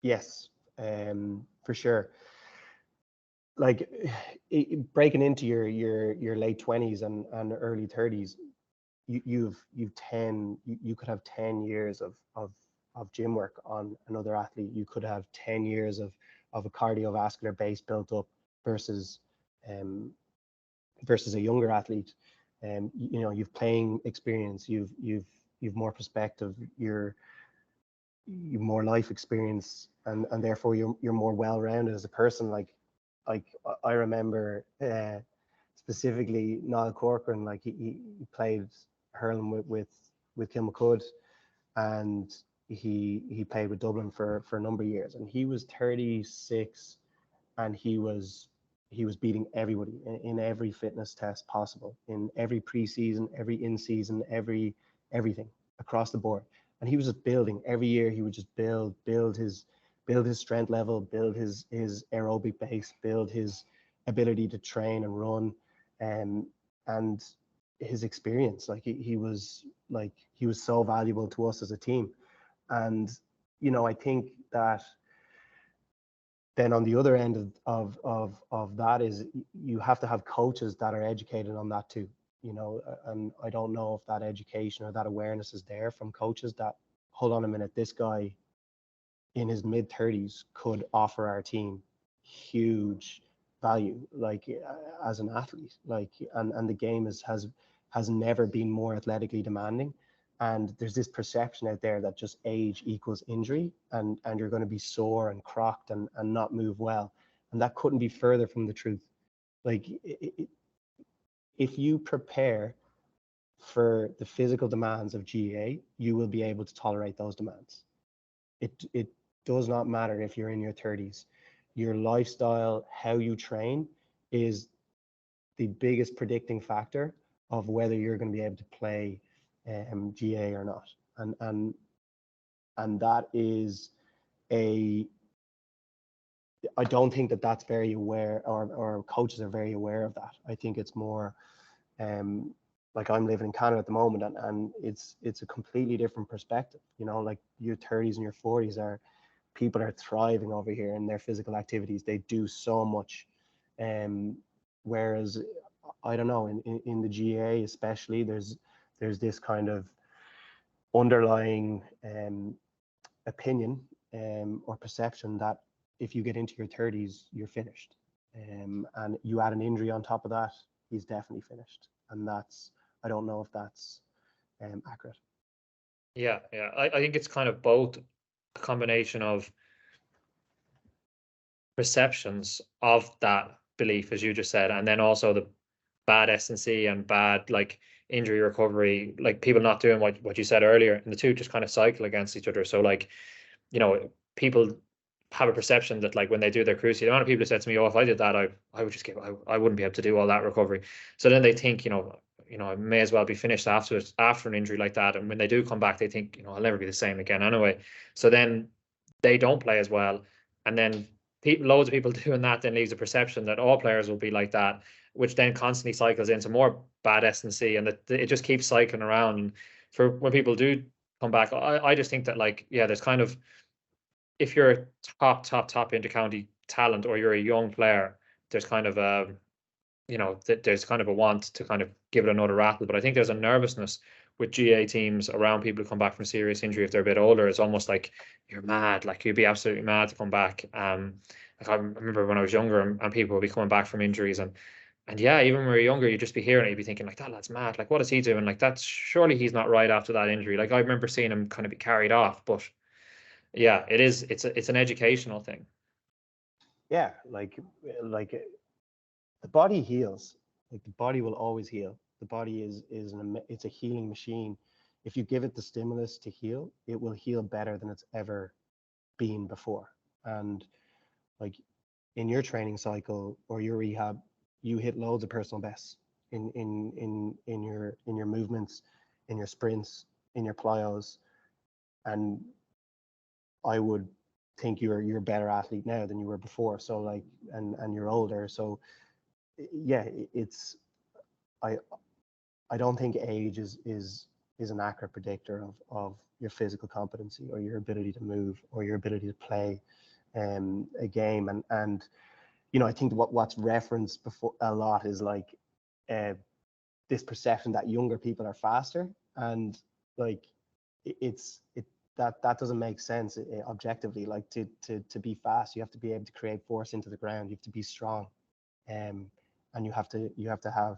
Yes, for sure. Like, breaking into your late 20s and early 30s, you could have 10 years of gym work on another athlete. You could have 10 years of a cardiovascular base built up versus a younger athlete. You've playing experience, you've more perspective, you've more life experience, and therefore you're more well-rounded as a person. Like I remember specifically Niall Corcoran, like he played hurling with Kilmacud, and he played with Dublin for a number of years, and he was 36, and he was he was beating everybody in every fitness test possible, in every preseason, every in-season, everything across the board. And he was just building every year. He would just build his strength level, build his aerobic base, build his ability to train and run, and his experience. Like he was so valuable to us as a team. And I think that then on the other end of that is you have to have coaches that are educated on that too. And I don't know if that education or that awareness is there from coaches that, hold on a minute, this guy in his mid 30s could offer our team huge value, like as an athlete, like, and the game has never been more athletically demanding. And there's this perception out there that just age equals injury, and you're going to be sore and crocked and not move well. And that couldn't be further from the truth. Like if you prepare for the physical demands of GA, you will be able to tolerate those demands. It does not matter if you're in your 30s. Your lifestyle, how you train, is the biggest predicting factor of whether you're going to be able to play GA or not. And that is I don't think that that's very aware, or coaches are very aware of that. I think it's more like, I'm living in Canada at the moment, and it's a completely different perspective. Like your 30s and your 40s people are thriving over here in their physical activities. They do so much, whereas I don't know, in the GA especially, there's this kind of underlying opinion or perception that if you get into your 30s, you're finished, and you add an injury on top of that, he's definitely finished. And I don't know if that's accurate. Yeah, I think it's kind of both a combination of perceptions of that belief, as you just said, and then also the bad S&C and bad like injury recovery, like people not doing what you said earlier, and the two just kind of cycle against each other. So like, people have a perception that like when they do their cruciate, the amount of people who said to me, "Oh, if I did that, I would just I wouldn't be able to do all that recovery." So then they think, I may as well be finished after an injury like that. And when they do come back, they think, I'll never be the same again anyway. So then they don't play as well. And then loads of people doing that then leaves a perception that all players will be like that, which then constantly cycles into more bad S&C, and that it just keeps cycling around. And for when people do come back, I just think that like, yeah, there's kind of, if you're a top intercounty talent, or you're a young player, there's kind of a, there's kind of a want to kind of give it another rattle. But I think there's a nervousness with GA teams around people who come back from serious injury if they're a bit older. It's almost like you're mad, like you'd be absolutely mad to come back. Like I remember when I was younger, and people would be coming back from injuries, and yeah, even when we were younger, you'd just be hearing it, you'd be thinking like, that lad's mad, like what is he doing? Like that's, surely he's not right after that injury. Like I remember seeing him kind of be carried off. But yeah, it's an educational thing. Yeah, like the body heals. Like the body will always heal. The body it's a healing machine. If you give it the stimulus to heal, it will heal better than it's ever been before. And like in your training cycle or your rehab, you hit loads of personal bests in your movements, in your sprints, in your plyos, and I would think you're a better athlete now than you were before. So like, and you're older. So yeah, I don't think age is an accurate predictor of your physical competency or your ability to move or your ability to play a game. And I think what's referenced before a lot is like this perception that younger people are faster, and like that doesn't make sense objectively. Like to be fast, you have to be able to create force into the ground. You have to be strong, and you have to have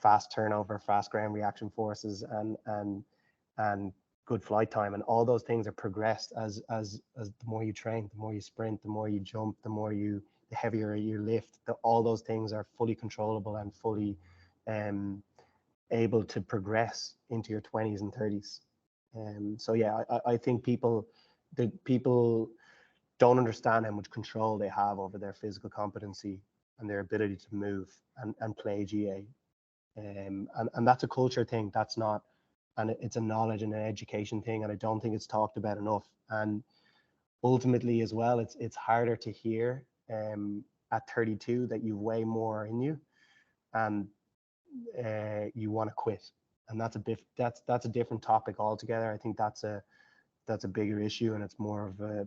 fast turnover, fast ground reaction forces, and good flight time, and all those things are progressed as the more you train, the more you sprint, the more you jump, the heavier you lift. All those things are fully controllable and fully able to progress into your 20s and 30s. So yeah, I think people don't understand how much control they have over their physical competency and their ability to move and play GA. And that's a culture thing. That's not, and it's a knowledge and an education thing. And I don't think it's talked about enough. And ultimately as well, it's harder to hear at 32 that you've way more in you, and you want to quit. And that's a different topic altogether. I think that's a bigger issue, and it's more of a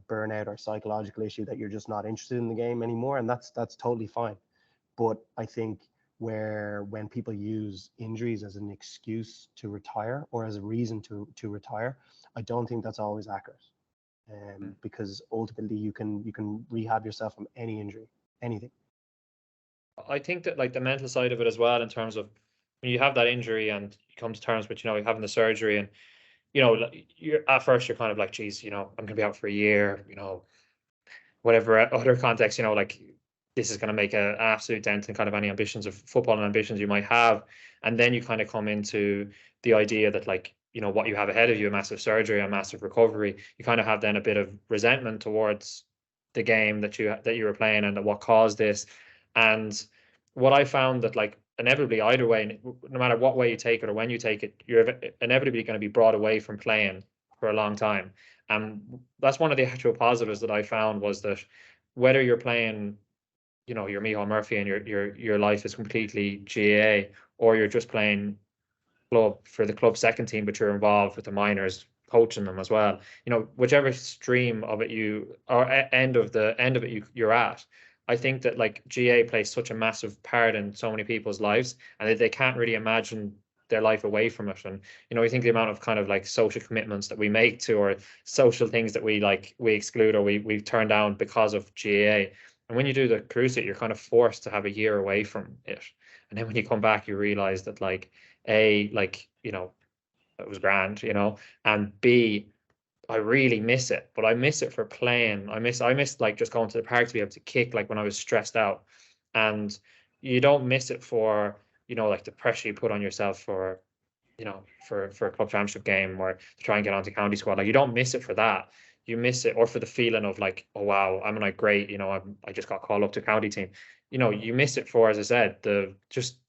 burnout or psychological issue that you're just not interested in the game anymore, and that's totally fine. But I think when people use injuries as an excuse to retire or as a reason to retire, I don't think that's always accurate. Because ultimately you can rehab yourself from any injury, anything. I think that like the mental side of it as well, in terms of when you have that injury and you come to terms with, you're having the surgery, and you're at first you're kind of like, geez, I'm gonna be out for a year, whatever other context, like this is going to make an absolute dent in kind of any ambitions of football and ambitions you might have. And then you kind of come into the idea that, like, what you have ahead of you, a massive surgery, a massive recovery, you kind of have then a bit of resentment towards the game that you were playing and what caused this. And what I found that, like, inevitably either way, no matter what way you take it or when you take it, you're inevitably going to be brought away from playing for a long time. And that's one of the actual positives that I found, was that whether you're playing, you're Micheál Murphy and your life is completely GAA, or you're just playing club for the club second team, but you're involved with the minors, coaching them as well. Whichever stream of it end of it you're at, I think that, like, GA plays such a massive part in so many people's lives, and that they can't really imagine their life away from it. And I think the amount of kind of like social commitments that we make to, or social things that we exclude or we turn down because of GA. And when you do the cruciate, you're kind of forced to have a year away from it. And then when you come back, you realize that, like, A, like, it was grand, and B, I really miss it. But I miss it for playing. I miss like just going to the park to be able to kick, like when I was stressed out. And you don't miss it for, like the pressure you put on yourself for, for a club championship game, or to try and get onto county squad. Like, you don't miss it for that. You miss it, or for the feeling of, like, oh wow, I'm like great, I just got called up to county team. You miss it for, as I said, the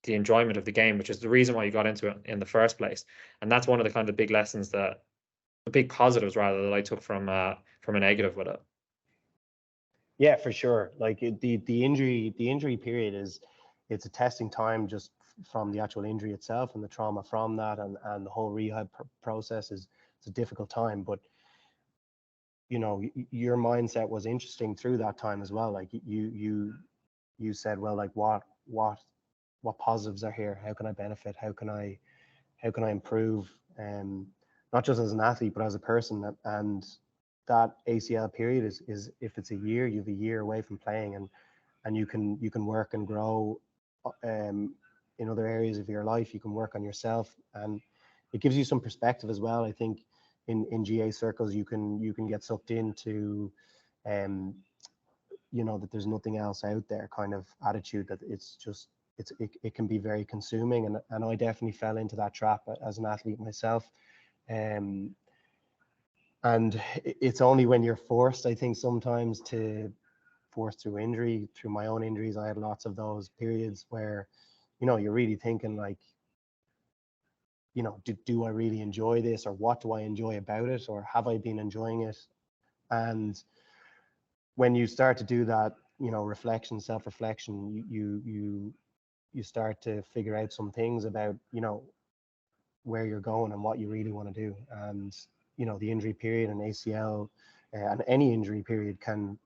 enjoyment of the game, which is the reason why you got into it in the first place. And that's one of the kind of big lessons, the big positives rather, that I took from a negative with it. Yeah, for sure. Like, the injury period it's a testing time, just from the actual injury itself and the trauma from that, and the whole rehab process it's a difficult time. But your mindset was interesting through that time as well. Like, you said, well, like, what positives are here? How can I benefit? How can I improve? Not just as an athlete, but as a person. And that ACL period is if it's a year, you have a year away from playing, and you can work and grow in other areas of your life. You can work on yourself, and it gives you some perspective as well. I think in GA circles, you can get sucked into that there's nothing else out there kind of attitude, that it can be very consuming, and I definitely fell into that trap as an athlete myself. And it's only when you're forced, I think, sometimes forced through injury, through my own injuries. I had lots of those periods where you're really thinking, like, do I really enjoy this, or what do I enjoy about it, or have I been enjoying it? And when you start to do that, reflection, self-reflection, you start to figure out some things about where you're going and what you really want to do. And the injury period and ACL and any injury period can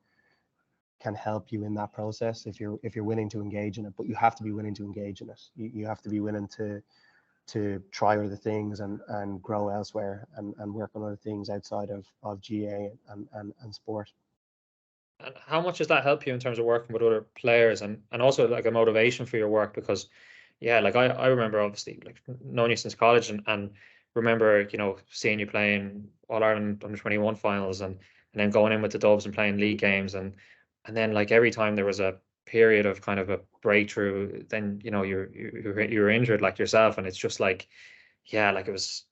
help you in that process if you're willing to engage in it. But you have to be willing to engage in it. You have to be willing to try other things and grow elsewhere, and work on other things outside of GA and sport. And how much does that help you in terms of working with other players, and also like a motivation for your work? Because like I remember, obviously, like, known you since college, and remember, seeing you playing All Ireland under-21 finals, and then going in with the Dubs and playing league games, and then, like, every time there was a period of kind of a breakthrough, then you were injured, like yourself, and it's just like, like, it was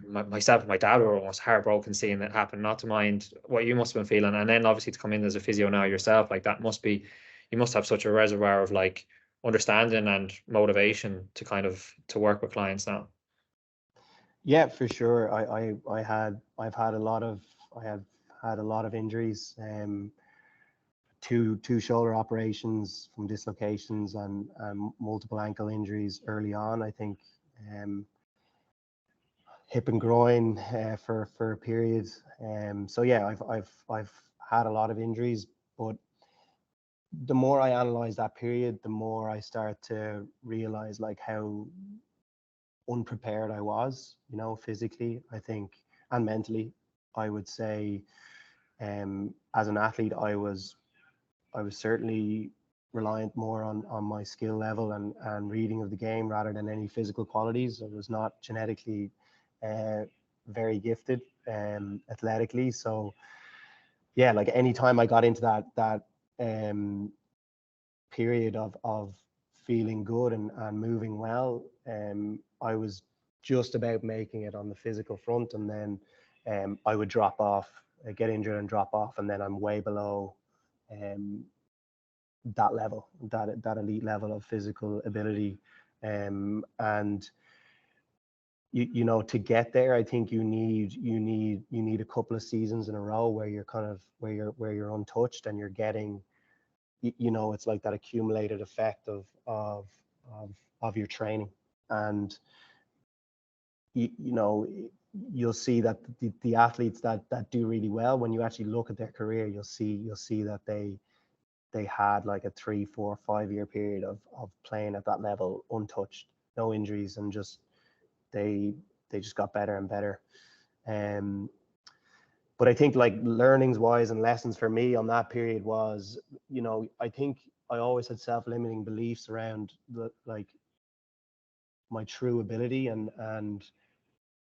myself and my dad were almost heartbroken seeing it happen, not to mind what you must have been feeling. And then obviously to come in as a physio now yourself, like, that must be, you must have such a reservoir of like understanding and motivation to kind of to work with clients now. Yeah, for sure. I've had a lot of I have had a lot of injuries. Two shoulder operations from dislocations and multiple ankle injuries early on. I think hip and groin for a period. So yeah, I've had a lot of injuries, but the more I analyze that period, the more I start to realize like how unprepared I was, you know, physically, I think, and mentally. I would say, as an athlete, I was certainly reliant more on my skill level and reading of the game rather than any physical qualities. I was not genetically very gifted athletically. So yeah, like anytime I got into that period of feeling good and moving well, I was just about making it on the physical front, and then I would drop off, get injured and drop off, and then I'm way below that level, that elite level of physical ability, and you know, to get there, I think you need a couple of seasons in a row where you're kind of where you're untouched and you're getting, you know, it's like that accumulated effect of your training. And you know, you'll see that the athletes that do really well, when you actually look at their career, you'll see that they had like a 3, 4, 5 year period of playing at that level untouched, no injuries, and just they just got better and better. But I think like learnings wise and lessons for me on that period was, you know, I think I always had self-limiting beliefs around the like my true ability, and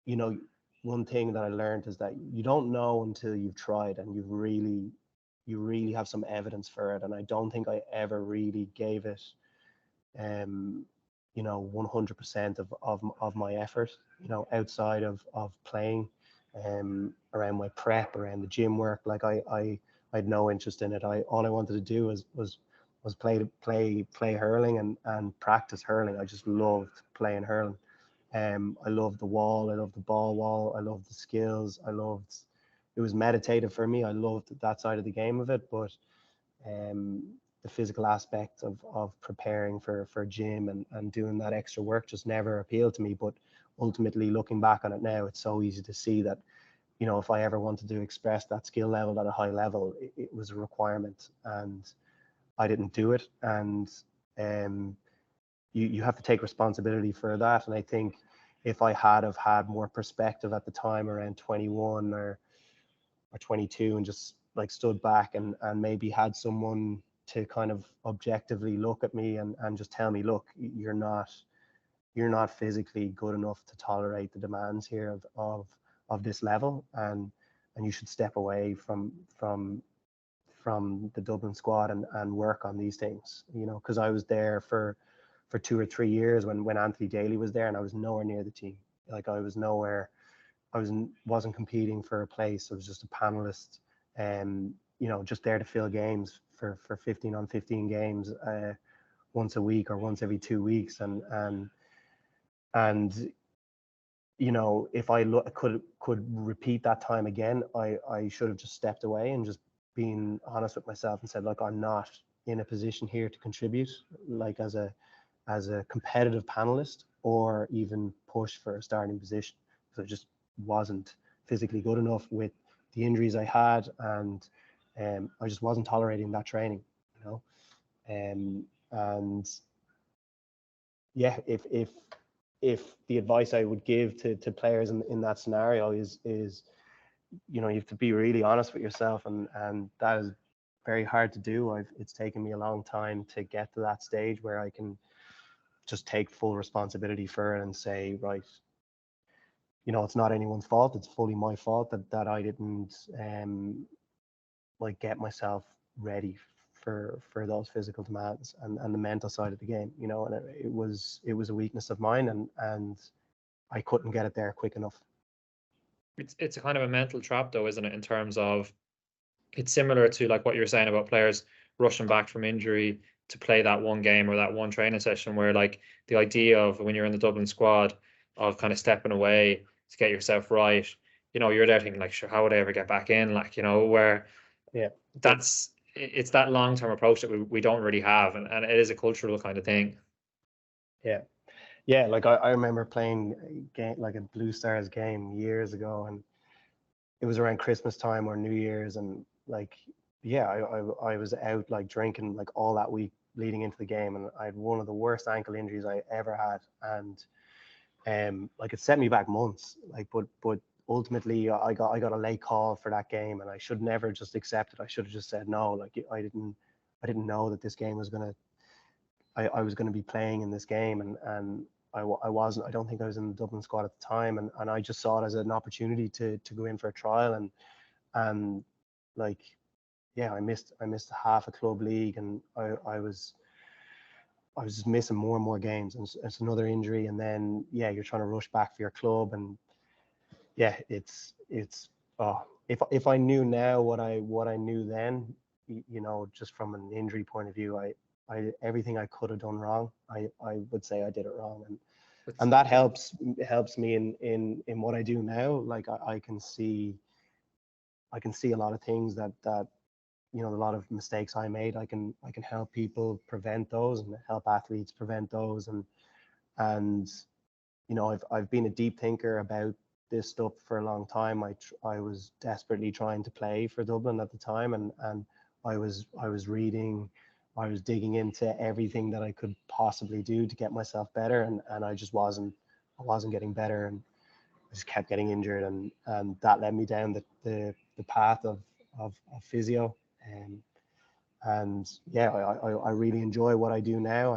you know, one thing that I learned is that you don't know until you've tried and you really have some evidence for it. And I don't think I ever really gave it you know, 100% of my effort, you know, outside of playing, around my prep, around the gym work. Like I had no interest in it. All I wanted to do was play hurling and practice hurling. I just loved playing hurling. I loved the wall, I loved the ball wall, I loved the skills, it was meditative for me. I loved that side of the game of it, but the physical aspect of preparing for gym and doing that extra work just never appealed to me. But ultimately, looking back on it now, it's so easy to see that, you know, if I ever wanted to express that skill level at a high level, it was a requirement, and I didn't do it. And you have to take responsibility for that. And I think if I had have had more perspective at the time, around 21 or 22, and just like stood back and maybe had someone to kind of objectively look at me and just tell me, look, you're not physically good enough to tolerate the demands here of this level, and you should step away from the Dublin squad and work on these things, you know, because I was there for 2 or 3 years when Anthony Daly was there, and I was nowhere near the team. Like I was nowhere, wasn't competing for a place. I was just a panelist, you know, just there to fill games for 15 on 15 games once a week or once every 2 weeks, and you know, if I could repeat that time again, I should have just stepped away and just been honest with myself and said, look, I'm not in a position here to contribute, like as a competitive panelist, or even push for a starting position. So it just wasn't physically good enough with the injuries I had, and I just wasn't tolerating that training, you know. And yeah, if the advice I would give to players in that scenario is, you know, you have to be really honest with yourself, and that is very hard to do. It's taken me a long time to get to that stage where I can just take full responsibility for it and say, right, you know, it's not anyone's fault. It's fully my fault that I didn't like get myself ready for those physical demands and the mental side of the game, you know. And it was a weakness of mine, and I couldn't get it there quick enough. It's a kind of a mental trap though, isn't it, in terms of it's similar to like what you're saying about players rushing back from injury to play that one game or that one training session, where like the idea of when you're in the Dublin squad of kind of stepping away to get yourself right, you're there thinking like, sure, how would I ever get back in? Like, where it's that long-term approach that we don't really have, and it is a cultural kind of thing. Yeah, like I remember playing a game, like a Blue Stars game years ago, and it was around Christmas time or New Year's, and like, yeah, I was out like drinking like all that week leading into the game, and I had one of the worst ankle injuries I ever had, and like it set me back months. Like, but ultimately I got a late call for that game, and I should never just accept it. I should have just said no. Like I didn't know that this game was gonna I was going to be playing in this game, and I wasn't. I don't think I was in the Dublin squad at the time, and I just saw it as an opportunity to go in for a trial, and like, yeah, I missed half a club league, and I was just missing more and more games, and it's another injury, and then yeah, you're trying to rush back for your club, and yeah, it's oh, if I knew now what I knew then, just from an injury point of view, I everything I could have done wrong, I would say I did it wrong, and that helps me in what I do now. Like I can see a lot of things that a lot of mistakes I made. I can help people prevent those and help athletes prevent those, and I've been a deep thinker about this stuff for a long time. I was desperately trying to play for Dublin at the time, and I was reading, I was digging into everything that I could possibly do to get myself better, and I just wasn't getting better, and I just kept getting injured, and that led me down the path of physio, and yeah, I really enjoy what I do now.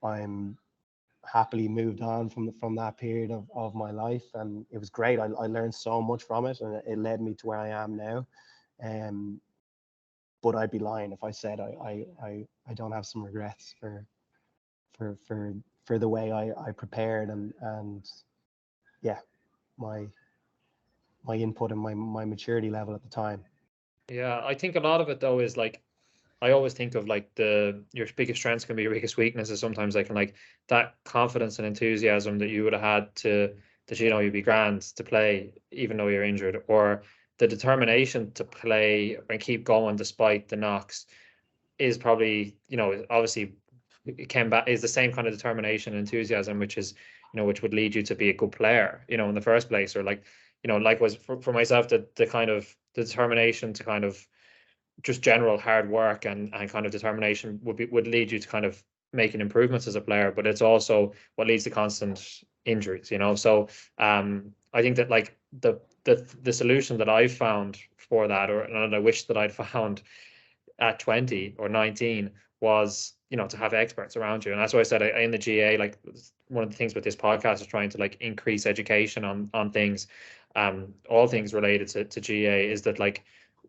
I'm happily moved on from that period of my life, and it was great. I learned so much from it, and it led me to where I am now. But I'd be lying if I said I don't have some regrets for the way I prepared, and yeah, my input and my maturity level at the time. Yeah, I think a lot of it though is like, I always think of like your biggest strengths can be your biggest weaknesses sometimes. Like, and like that confidence and enthusiasm that you would have had that you'd be grand to play even though you're injured, or the determination to play and keep going despite the knocks is probably, obviously it came back is the same kind of determination and enthusiasm, which is, which would lead you to be a good player, in the first place. Or like, likewise for myself, the kind of the determination to kind of just general hard work and kind of determination would lead you to kind of making improvements as a player, but it's also what leads to constant injuries, so I think that like the solution that I've found for that, and I wish that I'd found at 20 or 19, was to have experts around you. And that's why I said in the GA, like one of the things with this podcast is trying to like increase education on things, all things related to GA, is that like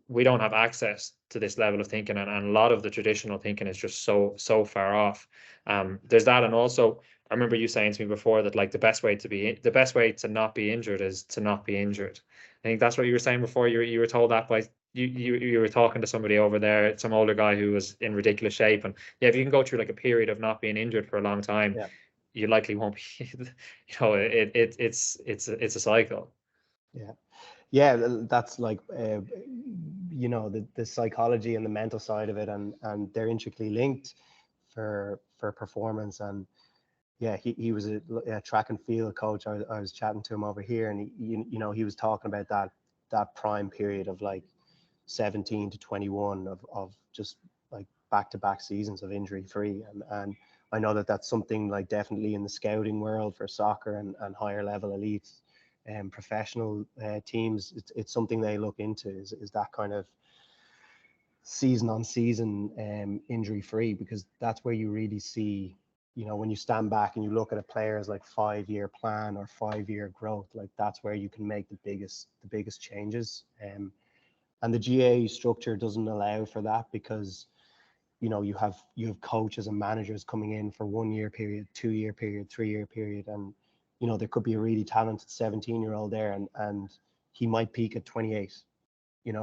we don't have access to this level of thinking, and a lot of the traditional thinking is just so far off. There's that, and also I remember you saying to me before that like the best way to not be injured is to not be injured. I think that's what you were saying before. You were told that by you were talking to somebody over there, some older guy who was in ridiculous shape, and yeah, if you can go through like a period of not being injured for a long time, Yeah. you likely won't be. It's a cycle. Yeah, that's like the psychology and the mental side of it, and they're intricately linked for performance. And yeah, he was a track and field coach. I was chatting to him over here, and he was talking about that prime period of like 17 to 21 of just like back-to-back seasons of injury free, and I know that that's something like definitely in the scouting world for soccer and higher level elites and professional teams, it's something they look into, is that kind of season on season injury free, because that's where you really see, when you stand back and you look at a player's like 5-year plan or 5-year growth, like that's where you can make the biggest changes. And the GA structure doesn't allow for that, because you have coaches and managers coming in for 1-year period, 2-year period, 3-year period, and there could be a really talented 17-year-old there, and he might peak at 28,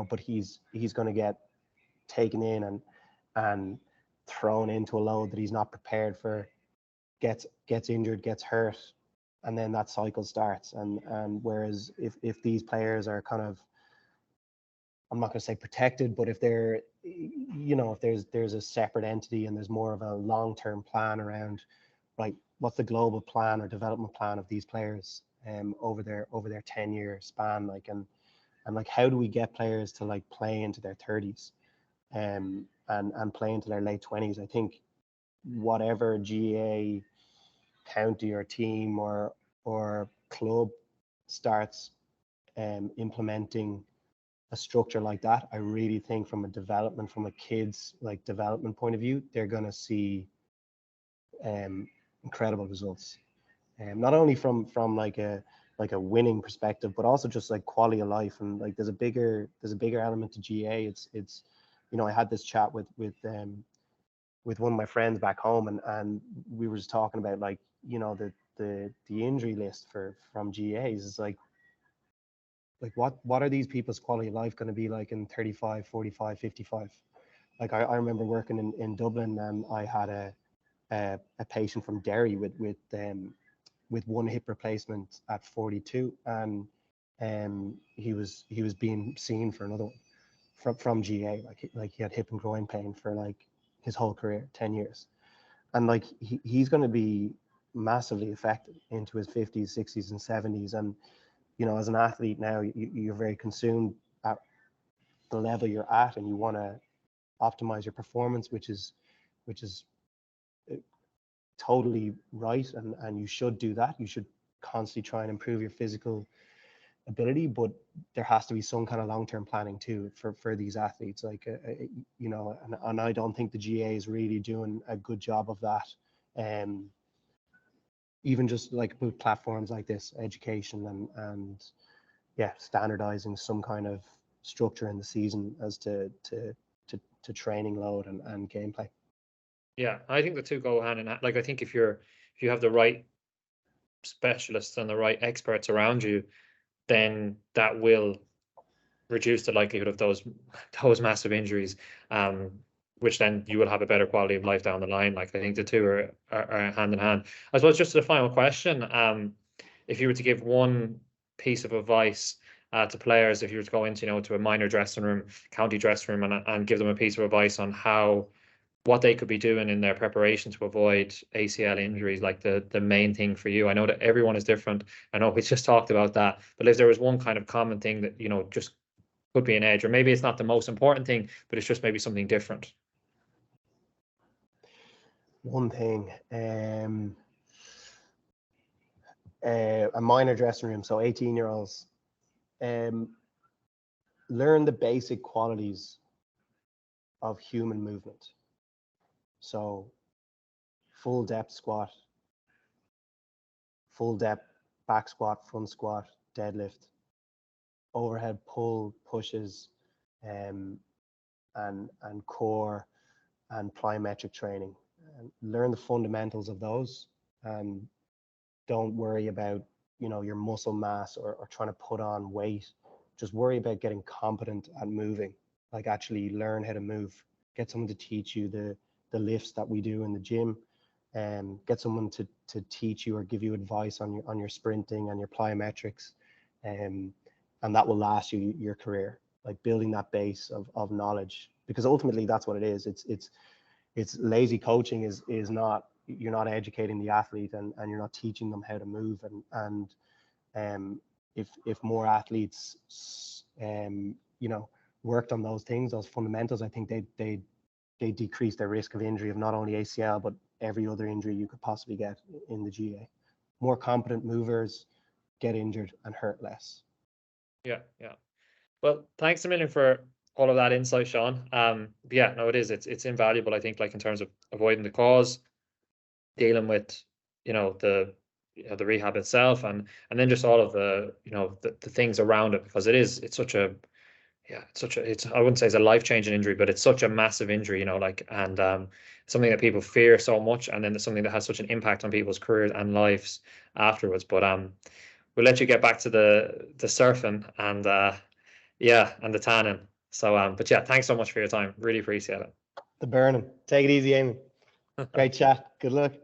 but he's going to get taken in and thrown into a load that he's not prepared for, gets injured, gets hurt, and then that cycle starts. And whereas if these players are kind of, I'm not going to say protected, but if they're, if there's a separate entity and there's more of a long-term plan around, right, what's the global plan or development plan of these players over their 10-year span, like, and like, how do we get players to like play into their 30s and play into their late 20s? I think whatever GA county or team or club starts implementing a structure like that, I really think from a kid's like development point of view, they're going to see incredible results. Not only from like a winning perspective, but also just like quality of life. And like there's a bigger element to GA. It's I had this chat with one of my friends back home, and we were just talking about like the injury list from GAs is like what are these people's quality of life going to be like in 35, 45, 55? Like I remember working in Dublin, and I had a patient from Derry with one hip replacement at 42, and he was being seen for another one from GA. Like he had hip and groin pain for like his whole career, 10 years, and like he's going to be massively affected into his 50s, 60s, and 70s. And as an athlete now, you're very consumed at the level you're at, and you want to optimize your performance, which is totally right, and you should do that. You should constantly try and improve your physical ability, but there has to be some kind of long-term planning too for these athletes, like and I don't think the GA is really doing a good job of that. Even just like with platforms like this, education and standardizing some kind of structure in the season as to training load and gameplay. Yeah, I think the two go hand in hand. Like I think if you have the right specialists and the right experts around you, then that will reduce the likelihood of those massive injuries, which then you will have a better quality of life down the line. Like I think the two are hand in hand. I suppose just to the final question, if you were to give one piece of advice to players, if you were to go into to a minor dressing room, county dressing room, and give them a piece of advice on what they could be doing in their preparation to avoid ACL injuries, like the main thing for you. I know that everyone is different. I know we just talked about that, but if there was one kind of common thing that just could be an edge, or maybe it's not the most important thing, but it's just maybe something different. One thing, a minor dressing room, so 18-year-olds, learn the basic qualities of human movement. So full depth squat, full depth back squat, front squat, deadlift, overhead pull, pushes, and core and plyometric training. And learn the fundamentals of those, and don't worry about your muscle mass or trying to put on weight. Just worry about getting competent at moving. Like actually learn how to move. Get someone to teach you the lifts that we do in the gym, and get someone to teach you or give you advice on your sprinting and your plyometrics, and that will last you your career. Like building that base of knowledge, because ultimately that's what it is. It's lazy coaching is not, you're not educating the athlete and you're not teaching them how to move. And if more athletes worked on those things, those fundamentals, I think they decrease their risk of injury of not only ACL but every other injury you could possibly get in the GA. More competent movers get injured and hurt less. Yeah. Well, thanks a million for all of that insight, Sean. Yeah, no, it's invaluable, I think, like in terms of avoiding the cause, dealing with the rehab itself, and then just all of the the things around it, because it's such a I wouldn't say it's a life-changing injury, but it's such a massive injury, and something that people fear so much, and then it's something that has such an impact on people's careers and lives afterwards. But we'll let you get back to the surfing and and the tanning. So but yeah, thanks so much for your time. Really appreciate it. The burning. Take it easy, Amy. Great chat. Good luck.